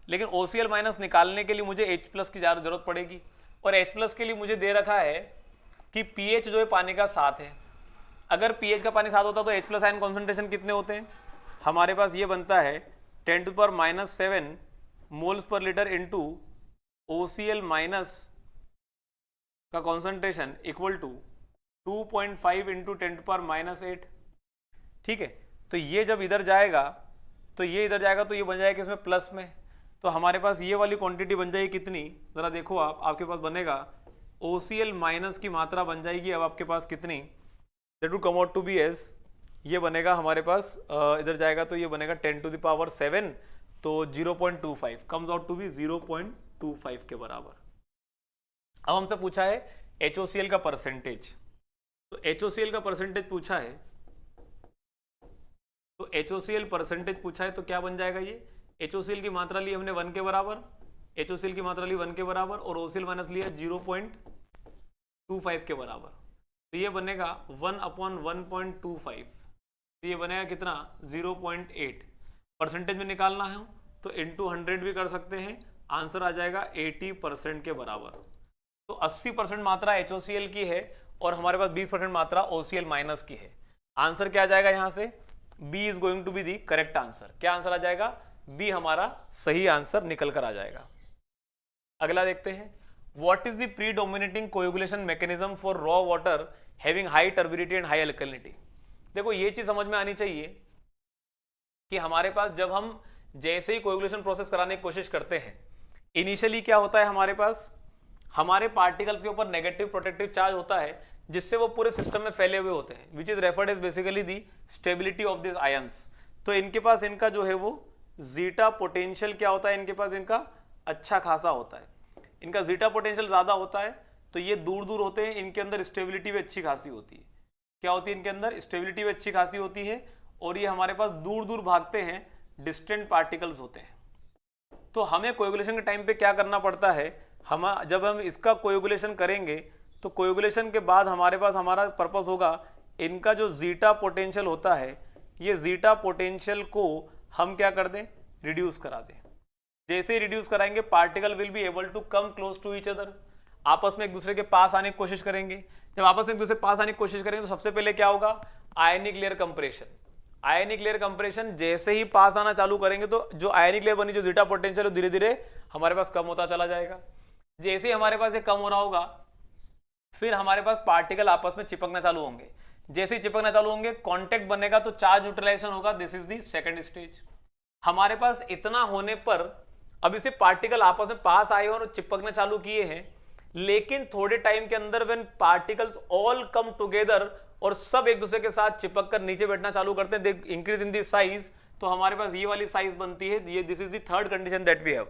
लेकिन OCl माइनस निकालने के लिए मुझे H प्लस की ज़्यादा जरूरत पड़ेगी, और H प्लस के लिए मुझे दे रखा है कि pH जो है पानी का 7 है। अगर pH का पानी 7 होता तो H प्लस आयन कॉन्सेंट्रेशन कितने होते हैं? हमारे पास ये बनता है 10⁻⁻7 moles per litre into OCl minus का कॉन्सेंट्रेशन इक्वल टू 2.5 इंटू 10⁻⁸। ठीक है, तो ये जब इधर जाएगा तो ये इधर जाएगा, तो ये बन जाएगा इसमें प्लस में। तो हमारे पास ये वाली क्वांटिटी बन जाएगी कितनी, जरा देखो आप, आपके पास बनेगा OCl माइनस की मात्रा बन जाएगी अब आपके पास कितनी, that would come out to be as, ये बनेगा हमारे पास इधर जाएगा तो ये बनेगा 10⁻7, तो 0.25 कम्स आउट टू बी 0.25 के बराबर। अब हमसे पूछा है HOCl का परसेंटेज, तो HOCl का परसेंटेज पूछा है, तो HOCl परसेंटेज पूछा है, तो क्या बन जाएगा ये, HOCl की मात्रा ली हमने 1 के बराबर, HOCl की मात्रा ली 1 के बराबर, और OCl माइनस लिया 0.25 के बराबर, तो ये बनेगा 1/1.25, तो ये बनेगा कितना 0.8। परसेंटेज में निकालना है तो इंटू 100 भी कर सकते हैं, आंसर आ जाएगा 80% के बराबर। तो 80% मात्रा HOCl की है और हमारे पास 20% मात्रा OCl माइनस की है। आंसर क्या आ जाएगा यहाँ से, B is going to be the correct answer. क्या आंसर आ जाएगा, B हमारा सही आंसर निकल कर आ जाएगा। अगला देखते हैं, what is the predominating coagulation mechanism for raw water having high turbidity and high alkalinity. देखो ये चीज समझ में आनी चाहिए कि हमारे पास जब हम जैसे ही कोएगुलेशन प्रोसेस कराने की कोशिश करते हैं, इनिशियली क्या होता है, हमारे पास हमारे पार्टिकल्स के ऊपर नेगेटिव प्रोटेक्टिव चार्ज होता है, जिससे वो पूरे सिस्टम में फैले हुए होते हैं, which is referred as basically the stability of this ions. तो इनके पास इनका जो है वो जीटा पोटेंशियल क्या होता है, इनके पास इनका अच्छा खासा होता है, इनका जीटा पोटेंशियल ज्यादा होता है, तो ये दूर दूर होते हैं, इनके अंदर स्टेबिलिटी भी अच्छी खासी होती है। क्या होती है इनके अंदर, स्टेबिलिटी भी अच्छी खासी होती है, और ये हमारे पास दूर दूर भागते हैं, डिस्टेंट पार्टिकल्स होते हैं। तो हमें कोएगुलेशन के टाइम पे क्या करना पड़ता है, हम जब हम इसका कोएगुलेशन करेंगे तो कोएगुलेशन के बाद हमारे पास हमारा पर्पस होगा, इनका जो जीटा पोटेंशियल होता है, ये जीटा पोटेंशियल को हम क्या कर दें, रिड्यूस करा दें। जैसे ही रिड्यूस कराएंगे particle will be able to come close to each other, आपस में एक दूसरे के पास आने की कोशिश करेंगे। जब आपस में एक दूसरे के पास आने की कोशिश करेंगे तो सबसे पहले क्या होगा, आयनिक लेयर कंप्रेशन। आयनिक लेयर कंप्रेशन जैसे ही पास आना चालू करेंगे तो जो आयनिक लेयर बनी, जो जीटा पोटेंशियल, धीरे धीरे हमारे पास कम होता चला जाएगा। जैसे ही हमारे पास ये कम हो रहा होगा, फिर हमारे पास पार्टिकल आपस में चिपकना चालू होंगे। जैसे ही चिपकना चालू होंगे, कांटेक्ट बनेगा तो चार्ज न्यूट्रलाइजेशन होगा, this is the second stage. हमारे पास इतना होने पर अब इसे पार्टिकल आपस में पास आए और चिपकना चालू किए हैं, लेकिन थोड़े टाइम के अंदर when particles all come together और सब एक दूसरे के साथ चिपक कर नीचे बैठना चालू करते हैं, they increase in the size, तो हमारे पास ये वाली साइज बनती है, ये this is the third condition that we have.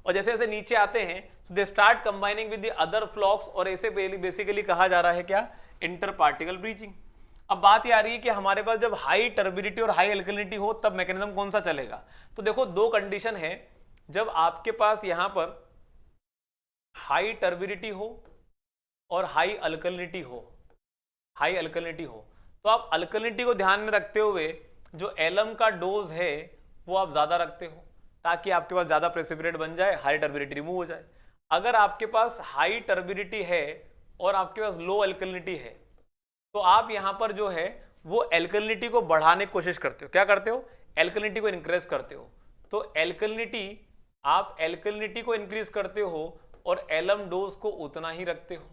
और जैसे जैसे नीचे आते हैं so they start combining with the other flocs, और ऐसे बेसिकली कहा जा रहा है क्या, इंटर पार्टिकल ब्रीचिंग। अब बात ये आ रही है कि हमारे पास जब हाई टर्बिडिटी और हाई अल्कलिनिटी हो तब मैकेनिज्म कौन सा चलेगा। तो देखो दो कंडीशन है, जब आपके पास यहां पर हाई टर्बिडिटी हो और हाई अल्कलिनिटी हो, हाई अल्कलिनिटी हो, तो आप अल्कलिनिटी को ध्यान में रखते हुए जो एलम का डोज है वो आप ज्यादा रखते हो, ताकि आपके पास ज्यादा प्रेसिपिटेट बन जाए, हाई टर्बिडिटी रिमूव हो जाए। अगर आपके पास हाई टर्बिडिटी है और आपके पास लो अल्कलिनिटी है, तो आप यहां पर जो है वो एल्कलिनिटी को बढ़ाने की कोशिश करते हो। क्या करते हो, एल्कलिनिटी को इंक्रीज करते हो। तो एल्कलिनिटी, आप एल्कलिनिटी को इंक्रीज करते हो और एलम डोज को उतना ही रखते हो।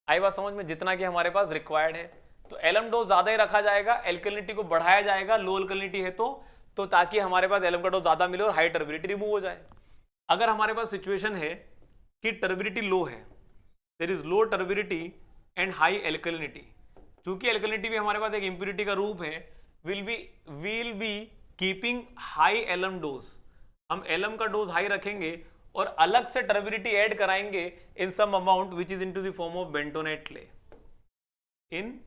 आई बात समझ में, जितना कि हमारे पास रिक्वायर्ड है। तो एलम डोज ज्यादा ही रखा जाएगा, एल्कलिनिटी को बढ़ाया जाएगा लो अल्कलिनिटी है तो ताकि हमारे पास एलम का डोज ज्यादा मिले और हाई टर्बिडिटी रिमूव हो जाए। अगर हमारे पास सिचुएशन है कि टर्बिडिटी लो है, there is low turbidity and high alkalinity, चूंकि एल्कलिनिटी भी हमारे पास एक इंप्योरिटी का रूप है, will be keeping high alum dose, हम एलम का डोज हाई रखेंगे और अलग से टर्बिडिटी ऐड कराएंगे in some amount which is into the form of bentonite clay. इन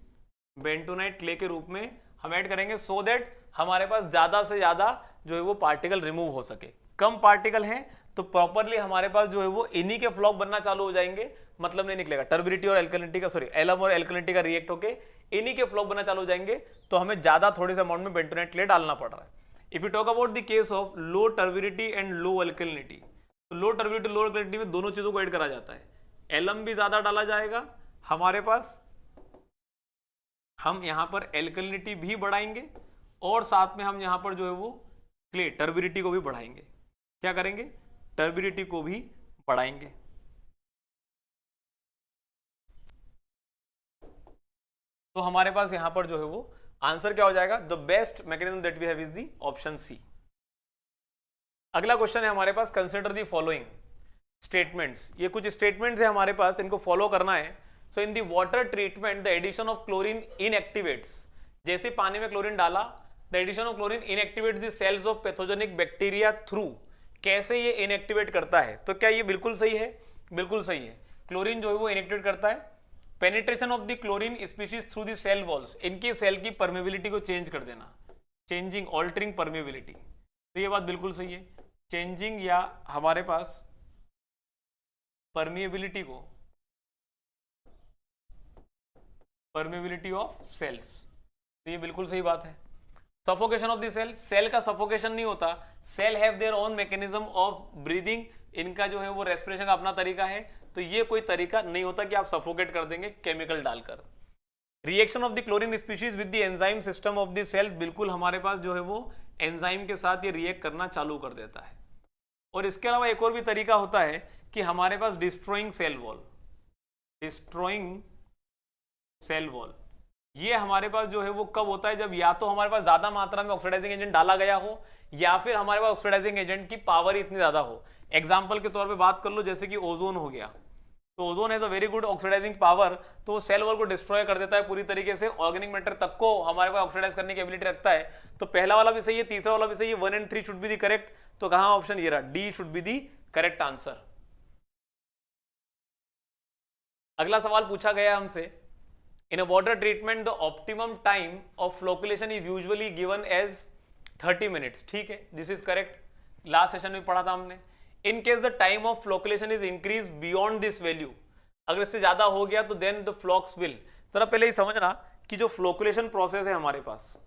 बेंटोनाइट क्ले के रूप में हम ऐड करेंगे, सो दैट हमारे पास ज्यादा से ज्यादा जो है वो पार्टिकल रिमूव हो सके। कम पार्टिकल हैं तो प्रॉपरली हमारे पास जो है वो इन्हीं के फ्लॉक बनना चालू हो जाएंगे, मतलब नहीं निकलेगा। टर्बिडिटी और एल्कलिनिटी का, सॉरी एलम और एल्कलिनिटी का रिएक्ट होके इन्हीं के फ्लो बनना चालू हो जाएंगे, तो हमें ज्यादा थोड़े से अमाउंट में बेंटोनाइट के लिए डालना पड़ रहा है। If you talk about the case of low turbidity and low alkalinity, तो लो टर्बिडिटी लो एल्कलिनिटी में दोनों चीजों को ऐड करा जाता है। एलम भी ज्यादा डाला जाएगा हमारे पास, हम यहां पर एल्कलिनिटी भी बढ़ाएंगे और साथ में हम यहां पर जो है वो क्ले टर्बिडिटी को भी बढ़ाएंगे। क्या करेंगे? टर्बिडिटी को भी बढ़ाएंगे। तो हमारे पास यहां पर जो है वो आंसर क्या हो जाएगा? The best mechanism that we have is the option C. अगला क्वेश्चन है हमारे पास, कंसिडर द फॉलोइंग स्टेटमेंट्स। ये कुछ स्टेटमेंट्स है हमारे पास, इनको फॉलो करना है। So in the water treatment the addition of chlorine inactivates, जैसे पानी में क्लोरीन डाला, the addition of chlorine inactivates the cells of pathogenic bacteria through. कैसे ये इनएक्टिवेट करता है? तो क्या ये बिल्कुल सही है? बिल्कुल सही है। क्लोरीन जो है वो इनएक्टिवेट करता है। Penetration of the chlorine species through the cell walls, इनकी सेल की परमेबिलिटी को चेंज कर देना, चेंजिंग ऑल्टरिंग परमेबिलिटी। तो ये बात बिल्कुल सही है, चेंजिंग या हमारे पास परमिएबिलिटी को, परमिएबिलिटी ऑफ सेल्स, तो ये बिल्कुल सही बात है। Suffocation of the cell, cell का सफोकेशन नहीं होता, cell have their own mechanism of breathing, इनका जो है वो रेस्पिरेशन का अपना तरीका है, तो ये कोई तरीका नहीं होता कि आप सफोकेट कर देंगे केमिकल डालकर। Reaction of the chlorine species with the enzyme system of the cells, बिल्कुल हमारे पास जो है वो एंजाइम के साथ ये रिएक्ट करना चालू कर देता है। और इसके अलावा एक और भी तरीका होता है कि हमारे पास destroying cell wall, destroying cell wall, ये हमारे पास जो है वो कब होता है? जब या तो हमारे पास ज्यादा मात्रा में ऑक्सीडाइजिंग एजेंट डाला गया हो, या फिर हमारे पास ऑक्सीडाइजिंग एजेंट की पावर इतनी ज्यादा हो। एग्जांपल के तौर पे बात कर लो, जैसे कि ओजोन हो गया, तो ozone has a very good oxidising power, तो वो सेल वॉल को डिस्ट्रॉय कर देता है पूरी तरीके से, ऑर्गेनिक मैटर तक को हमारे पास ऑक्सीडाइज करने की एबिलिटी रखता है। तो पहला वाला भी सही है, तीसरा वाला भी सही है, 1 and 3 should be the correct. तो कहां ऑप्शन ये रहा, D should be the correct answer. अगला सवाल पूछा गया हमसे, in a water treatment the optimum time of flocculation is usually given as 30 minutes. ठीक है, this is correct, last session में पढ़ा था हमने। In case the time of flocculation is increase beyond this value, अगर इससे ज्यादा हो गया तो देन द फ्लॉक्स विल। जरा पहले ही समझना कि जो फ्लोकुलेशन प्रोसेस है हमारे पास,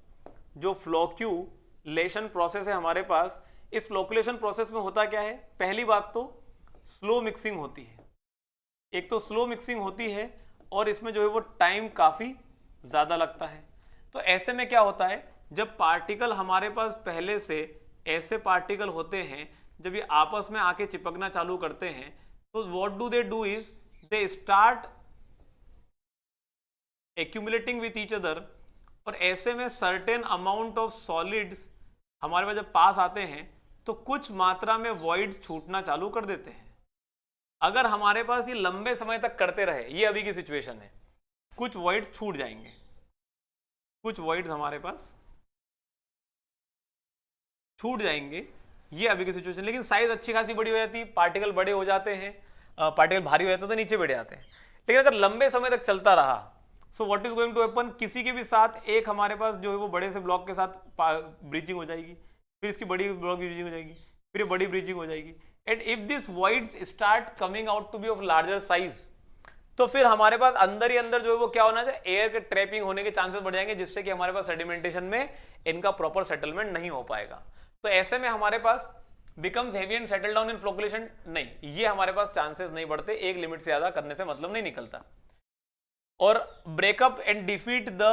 जो फ्लोक्यूलेशन प्रोसेस है हमारे पास, इस फ्लोकुलेशन प्रोसेस में होता क्या है? पहली बात तो स्लो मिक्सिंग होती है, एक तो स्लो मिक्सिंग होती है और इसमें जो है वो टाइम काफी ज्यादा लगता है। तो ऐसे में क्या होता है, जब पार्टिकल हमारे पास पहले से ऐसे पार्टिकल होते हैं, जब ये आपस में आके चिपकना चालू करते हैं, तो what do they do is they start accumulating with each other, और ऐसे में सर्टेन अमाउंट ऑफ सॉलिड्स हमारे पास जब पास आते हैं तो कुछ मात्रा में वॉइड्स छूटना चालू कर देते हैं। अगर हमारे पास ये लंबे समय तक करते रहे, ये अभी की सिचुएशन है, कुछ वॉइड्स छूट जाएंगे, कुछ वॉइड्स हमारे पास छूट जाएंगे, ये अभी की सिचुएशन। लेकिन साइज अच्छी खासी बड़ी हो जाती है, पार्टिकल बड़े हो जाते हैं, पार्टिकल भारी हो जाते हैं तो नीचे बैठ जाते हैं। लेकिन अगर लंबे समय तक चलता रहा, so what is going to happen, किसी के भी साथ एक हमारे पास जो है वो बड़े से ब्लॉक के साथ ब्रीचिंग हो जाएगी, फिर इसकी बड़ी ब्लॉक ब्रीचिंग हो जाएगी, फिर बड़ी ब्रीचिंग हो जाएगी। And if this voids start coming out to be of larger size, तो फिर हमारे पास अंदर ही अंदर जो है वो क्या होना चाहिए, एयर के ट्रैपिंग होने के चांसेस बढ़ जाएंगे, जिससे कि हमारे पास सेडिमेंटेशन में इनका प्रॉपर सेटलमेंट नहीं हो पाएगा। तो ऐसे में हमारे पास becomes heavy and settle down in flocculation, नहीं, ये हमारे पास चांसेस नहीं बढ़ते, एक लिमिट से ज्यादा करने से मतलब नहीं निकलता। और breakup and defeat the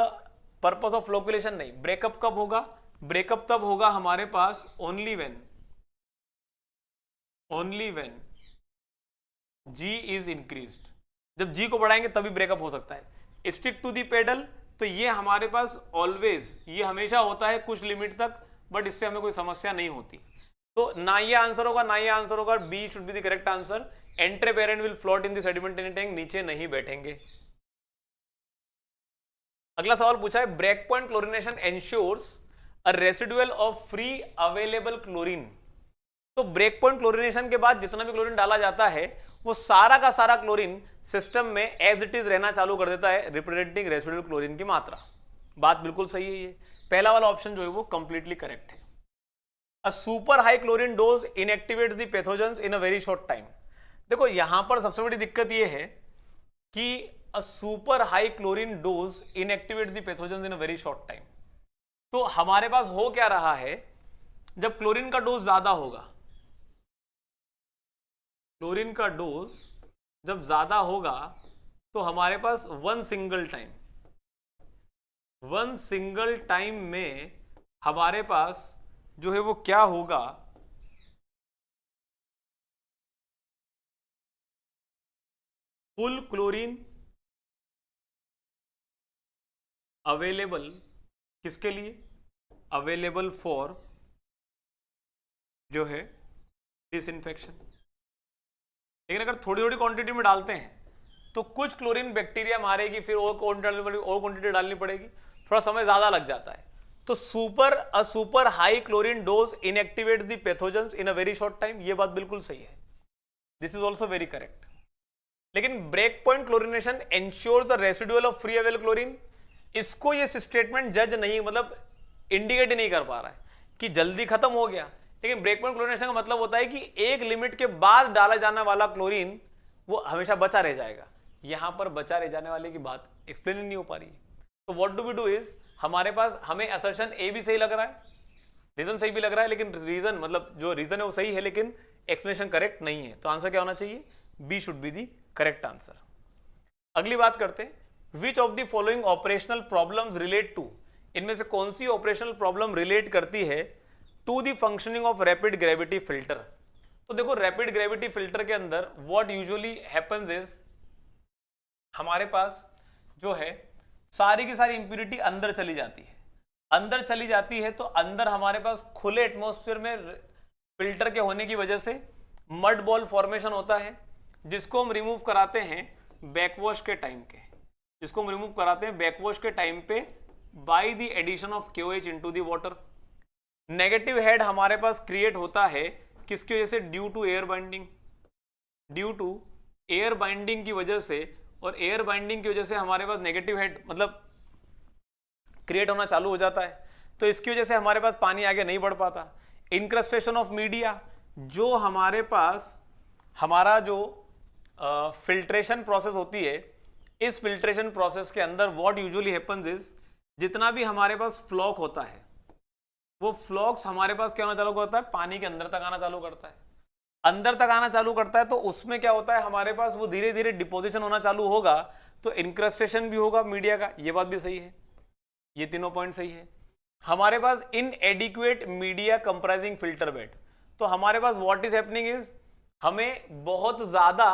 purpose of flocculation, नहीं, ब्रेकअप कब होगा? ब्रेकअप तब होगा हमारे पास only when G is increased, जब G को बढ़ाएंगे तभी ब्रेकअप हो सकता है। स्टिक टू दी पेडल, तो ये हमारे पास ऑलवेज, ये हमेशा होता है कुछ लिमिट तक, बट इससे हमें कोई समस्या नहीं होती। तो ना ये आंसर होगा ना ये आंसर होगा, B should be the correct answer. Entrapped air will float in the sedimentation tank, नीचे नहीं बैठेंगे। अगला सवाल पूछा है, break point chlorination ensures a residual of free available chlorine. तो ब्रेक पॉइंट क्लोरिनेशन के बाद जितना भी क्लोरीन डाला जाता है, वो सारा का सारा क्लोरीन सिस्टम में एज इट इज रहना चालू कर देता है, रिप्रेजेंटिंग रेसिडुअल क्लोरीन की मात्रा। बात बिल्कुल सही है, ये पहला वाला ऑप्शन जो है वो कंप्लीटली करेक्ट है। A super high chlorine dose inactivates the pathogens in a very short time. देखो यहां पर सबसे बड़ी दिक्कत ये है कि a super high chlorine dose inactivates the pathogens in a very short time। तो हमारे पास हो क्या रहा है, जब क्लोरीन का डोज ज्यादा होगा, क्लोरीन का डोज जब ज्यादा होगा तो हमारे पास वन सिंगल टाइम में हमारे पास जो है वो क्या होगा, फुल क्लोरीन अवेलेबल, किसके लिए, अवेलेबल फॉर जो है डिसइंफेक्शन। लेकिन अगर थोड़ी थोड़ी क्वांटिटी में डालते हैं तो कुछ क्लोरीन बैक्टीरिया मारेगी, फिर और क्वांटिटी डालनी पड़ेगी, थोड़ा समय ज्यादा लग जाता है। तो super high chlorine dose inactivates the pathogens in a very short time, ये बात बिल्कुल सही है, this is also very correct. लेकिन break point chlorination ensures the residual of free available chlorine, इसको ये स्टेटमेंट जज नहीं, मतलब इंडिकेट नहीं कर पा रहा है कि जल्दी खत्म हो गया। लेकिन ब्रेक पॉइंट क्लोरिनेशन का मतलब होता है कि एक लिमिट के बाद डाला जाने वाला क्लोरीन वो हमेशा बचा रह जाएगा। यहां पर बचा रह जाने वाले की बात एक्सप्लेन नहीं हो पा रही है। तो what do we do is, हमारे पास हमें असर्शन ए भी सही लग रहा है, रीजन सही भी लग रहा है, लेकिन रीजन मतलब जो रीजन है वो सही है लेकिन एक्सप्लेनेशन करेक्ट नहीं है। तो आंसर क्या होना चाहिए, B should be the correct answer. अगली बात करते हैं, which of the following operational problems relate to, इनमें से कौन सी ऑपरेशनल प्रॉब्लम रिलेट करती है to the functioning of rapid gravity filter. तो देखो रैपिड ग्रेविटी फिल्टर के अंदर व्हाट यूजुअली हैपेंस इज, हमारे पास जो है सारी की सारी इंप्यूरिटी अंदर चली जाती है, अंदर चली जाती है तो अंदर हमारे पास खुले एटमॉस्फेयर में फिल्टर के होने की वजह से मड बॉल फॉर्मेशन होता है, जिसको हम रिमूव कराते हैं बैकवॉश के टाइम के, जिसको हम रिमूव कराते हैं बैकवॉश के टाइम पे by the addition of KOH into the water. Negative head हमारे पास क्रिएट होता है किसकी वजह से, due to air binding, due to air binding की वजह से, और एयर बाइंडिंग की वजह से हमारे पास नेगेटिव हेड मतलब क्रिएट होना चालू हो जाता है, तो इसकी वजह से हमारे पास पानी आगे नहीं बढ़ पाता। इंक्रस्टेशन ऑफ मीडिया, जो हमारे पास हमारा जो फिल्ट्रेशन प्रोसेस होती है, इस फिल्ट्रेशन प्रोसेस के अंदर व्हाट यूजुअली हैपेंस इज, जितना भी हमारे पास फ्लॉक होता है वो फ्लॉक्स हमारे पास क्या होना चालू करता है, पानी के अंदर तक आना चालू करता है, अंदर तक आना चालू करता है। तो उसमें क्या होता है हमारे पास, वो धीरे धीरे डिपोजिशन होना चालू होगा, तो इंक्रस्टेशन भी होगा मीडिया का, ये बात भी सही है, ये तीनों पॉइंट सही है। हमारे पास inadequate media comprising filter bed, तो हमारे पास व्हाट इज हैपनिंग इज, हमें बहुत ज्यादा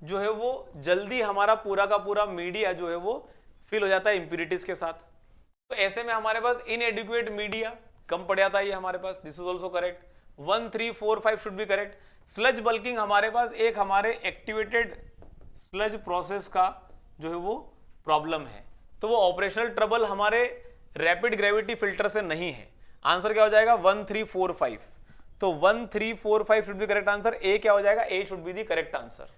जो है वो जल्दी हमारा पूरा का पूरा मीडिया जो है वो फिल हो जाता है इंप्यूरिटीज के साथ। तो ऐसे में हमारे पास इनएडिक्वेट मीडिया कम पड़ जाता है, ये हमारे पास, this is also correct, 1 3 4 5 should be correct. Sludge bulking हमारे पास एक हमारे एक्टिवेटेड स्लज प्रोसेस का जो है वो प्रॉब्लम है, तो वो ऑपरेशनल ट्रबल हमारे रैपिड ग्रेविटी फिल्टर से नहीं है। आंसर क्या हो जाएगा, 1 3 4 5, तो 1 3 4 5 should be correct answer. A क्या हो जाएगा, A should be the correct answer.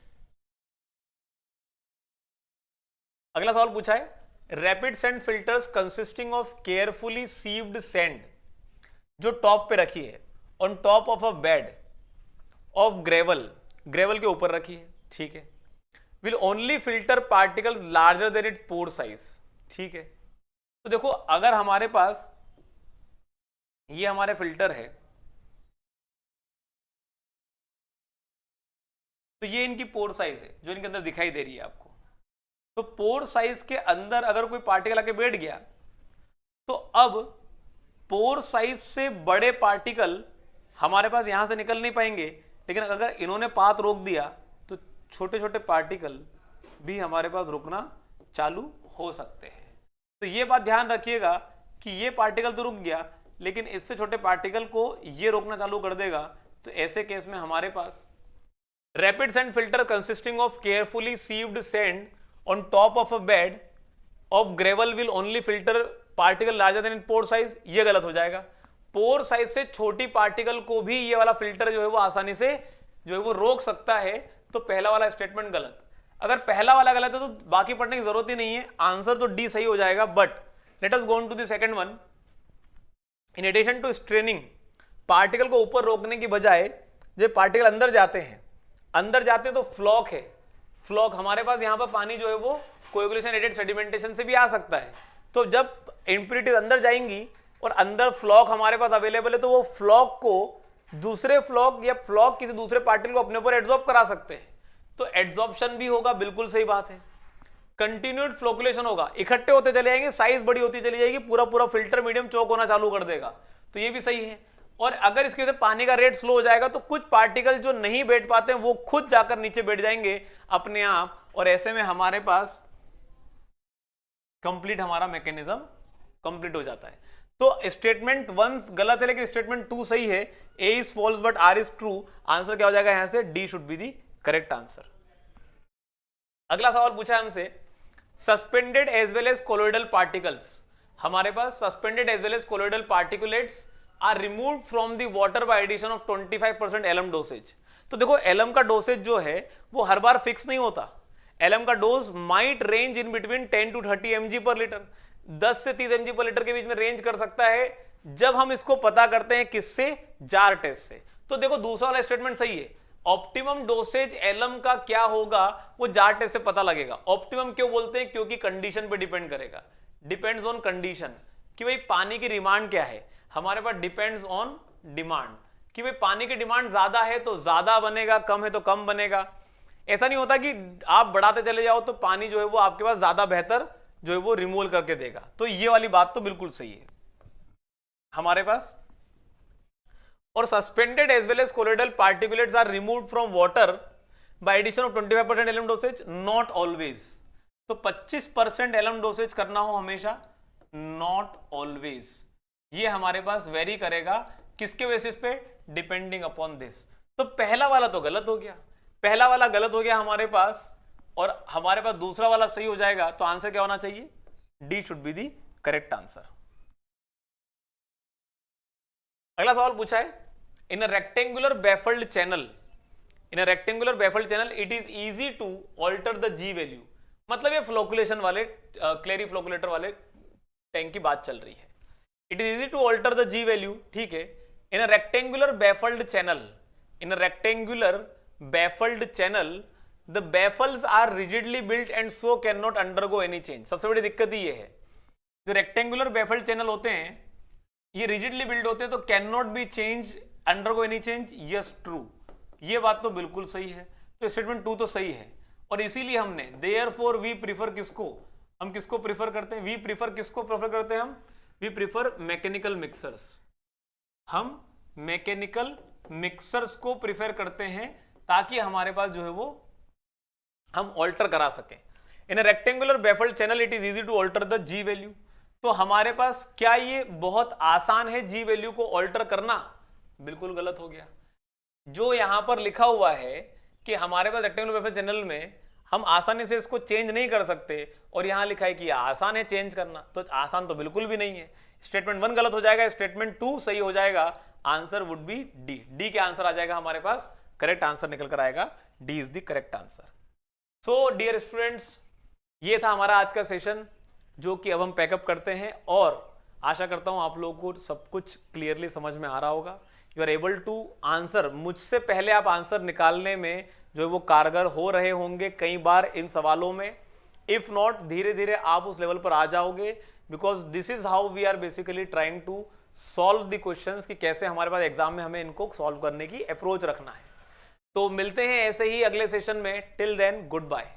अगला सवाल पूछा है, rapid sand filters consisting of carefully sieved sand जो टॉप पे रखी है, on top of a bed of gravel, gravel के ऊपर रखी है, ठीक है, will only filter particles larger than its pore size, ठीक है। तो देखो अगर हमारे पास ये हमारे फिल्टर है, तो ये इनकी पोर साइज है जो इनके अंदर दिखाई दे रही है आपको। तो पोर साइज के अंदर अगर कोई पार्टिकल आके बैठ गया, तो अब पोर साइज से बड़े पार्टिकल हमारे पास यहां से निकल नहीं पाएंगे, लेकिन अगर इन्होंने पाथ रोक दिया तो छोटे छोटे पार्टिकल भी हमारे पास रुकना चालू हो सकते हैं। तो ये बात ध्यान रखिएगा कि ये पार्टिकल तो रुक गया, लेकिन इससे छोटे पार्टिकल को ये रोकना चालू कर देगा। तो ऐसे केस में हमारे पास rapid sand filter consisting of carefully sieved sand on top of a bed of gravel will only filter particle larger than in pore size, ये गलत हो जाएगा। पोर साइज से छोटी पार्टिकल को भी ये वाला फिल्टर जो है वो आसानी से जो है वो रोक सकता है। तो पहला वाला स्टेटमेंट गलत। अगर पहला वाला गलत है तो बाकी पढ़ने की जरूरत ही नहीं है, आंसर तो डी सही हो जाएगा। But let us go on to the second one. In addition to straining, particle को ऊपर रोकने की बजाय जब पार्टिकल अंदर जाते हैं तो फ्लॉक है, फ्लॉक, हमारे पास यहाँ पर पानी जो है वो कोएगुलेशन एडेड सेडिमेंटेशन से भी आ सकता है। तो जब इम्प्यूरिटीज अंदर जाएंगी और अंदर फ्लॉक हमारे पास अवेलेबल है, तो वो फ्लॉक को दूसरे फ्लॉक या फ्लॉक किसी दूसरे पार्टिकल को अपने ऊपर एड्सॉर्ब करा सकते हैं, तो एड्सॉर्प्शन भी होगा, बिल्कुल सही बात है। कंटिन्यूड फ्लोकुलेशन होगा, इकट्ठे होते चले जाएंगे, साइज बड़ी होती चली जाएगी, पूरा पूरा फिल्टर मीडियम चौक होना चालू कर देगा, तो ये भी सही है। और अगर इसके वजह से पानी का रेट स्लो हो जाएगा तो कुछ पार्टिकल जो नहीं बैठ पाते हैं वो खुद जाकर नीचे बैठ जाएंगे अपने आप, और ऐसे में हमारे पास कंप्लीट हमारा मैकेनिज्म कंप्लीट हो जाता है। तो स्टेटमेंट 1 गलत है लेकिन स्टेटमेंट 2 सही है। A is false but R is true. Answer क्या हो जाएगा यहां से? D should be the correct answer. अगला सवाल पूछा है हमसे, suspended as well as colloidal particles, हमारे पास suspended as well as colloidal particulates are removed from the water by addition of 25% alum dosage. तो देखो एलएम का डोसेज जो है वो हर बार फिक्स नहीं होता। एलएम का dose might range in between 10 to 30 mg पर लीटर, 10 से 30 mg पर लीटर के बीच में रेंज कर सकता है जब हम इसको पता करते हैं किससे? जार टेस्ट से। तो देखो दूसरा वाला स्टेटमेंट सही है, ऑप्टिमम डोसेज एलएम का क्या होगा वो जार टेस्ट से पता लगेगा। ऑप्टिमम क्यों बोलते हैं? क्योंकि कंडीशन पे डिपेंड करेगा, डिपेंड्स ऑन कंडीशन, कि भाई पानी की डिमांड क्या है हमारे पास, डिपेंड्स ऑन डिमांड, कि भाई पानी की डिमांड ज्यादा है तो ज्यादा बनेगा, कम है तो कम बनेगा। ऐसा नहीं होता कि आप बढ़ाते चले जाओ तो पानी जो है वो आपके पास ज्यादा बेहतर जो है वो रिमूवल करके देगा। तो ये वाली बात तो बिल्कुल सही है हमारे पास। और suspended as well as colloidal particulates are removed from water by addition of 25% alum dosage, not always. तो 25% एलएम डोसेज करना हो हमेशा, नॉट ऑलवेज। ये हमारे पास वेरी करेगा किसके बेसिस पे? Depending upon this. तो पहला वाला तो गलत हो गया, पहला वाला गलत हो गया हमारे पास, और हमारे पास दूसरा वाला सही हो जाएगा। तो आंसर क्या होना चाहिए? D should be the correct answer. अगला सवाल पूछा है, in a rectangular baffled channel, in a rectangular baffled channel it is easy to alter the G value. मतलब ये फ्लोकुलेशन वाले क्लेरी फ्लोकुलेटर वाले टैंक की बात चल रही है। It is easy to alter the G value, ठीक है। In a rectangular baffled channel, in a rectangular baffled channel the baffles are rigidly built and so cannot undergo any change। सबसे बड़ी दिक्कत ही ये है, जो रेक्टेंगुलर बेफल्ड चैनल होते हैं ये रिजिडली बिल्ड होते हैं तो can not be change, undergo any change. Yes true, ये बात तो बिल्कुल सही है। तो स्टेटमेंट 2 तो सही है, और इसीलिए हमने देयरफॉर वी प्रीफर किसको, हम किसको प्रीफर करते हैं? वी प्रीफर किसको प्रेफर करते हैं? हम वी प्रीफर मैकेनिकल मिक्सर्स, हम मैकेनिकल मिक्सर्स को प्रीफर करते हैं ताकि हमारे पास जो है वो हम ऑल्टर करा सकें। In rectangular baffled channel it is easy to alter the G value. तो हमारे पास क्या ये बहुत आसान है जी वैल्यू को ऑल्टर करना? बिल्कुल गलत हो गया। जो यहां पर लिखा हुआ है कि हमारे पास रेक्टेंगुलर बेफल्ड चैनल में हम आसानी से इसको चेंज नहीं कर सकते, और यहां लिखा है कि आसान है चेंज करना, तो आसान तो बिल्कुल भी नहीं है। स्टेटमेंट 1 गलत हो जाएगा, स्टेटमेंट 2 सही हो जाएगा। Answer would be D. D के आंसर आ जाएगा हमारे पास, करेक्ट आंसर निकल कर आएगा, D is the correct answer. So dear students, ये था हमारा आज का सेशन जो कि अब हम पैकअप करते हैं, और आशा करता हूं आप लोगों को सब कुछ क्लियरली समझ में आ रहा होगा। You are able to answer, मुझसे पहले आप आंसर निकालने में जो है वो कारगर हो रहे होंगे कई बार इन सवालों में। इफ नॉट, धीरे धीरे आप उस लेवल पर आ जाओगे, because this is how we are basically trying to solve the questions, कि कैसे हमारे पास एग्जाम में हमें इनको सॉल्व करने की अप्रोच रखना है। तो मिलते हैं ऐसे ही अगले सेशन में। Till then good bye.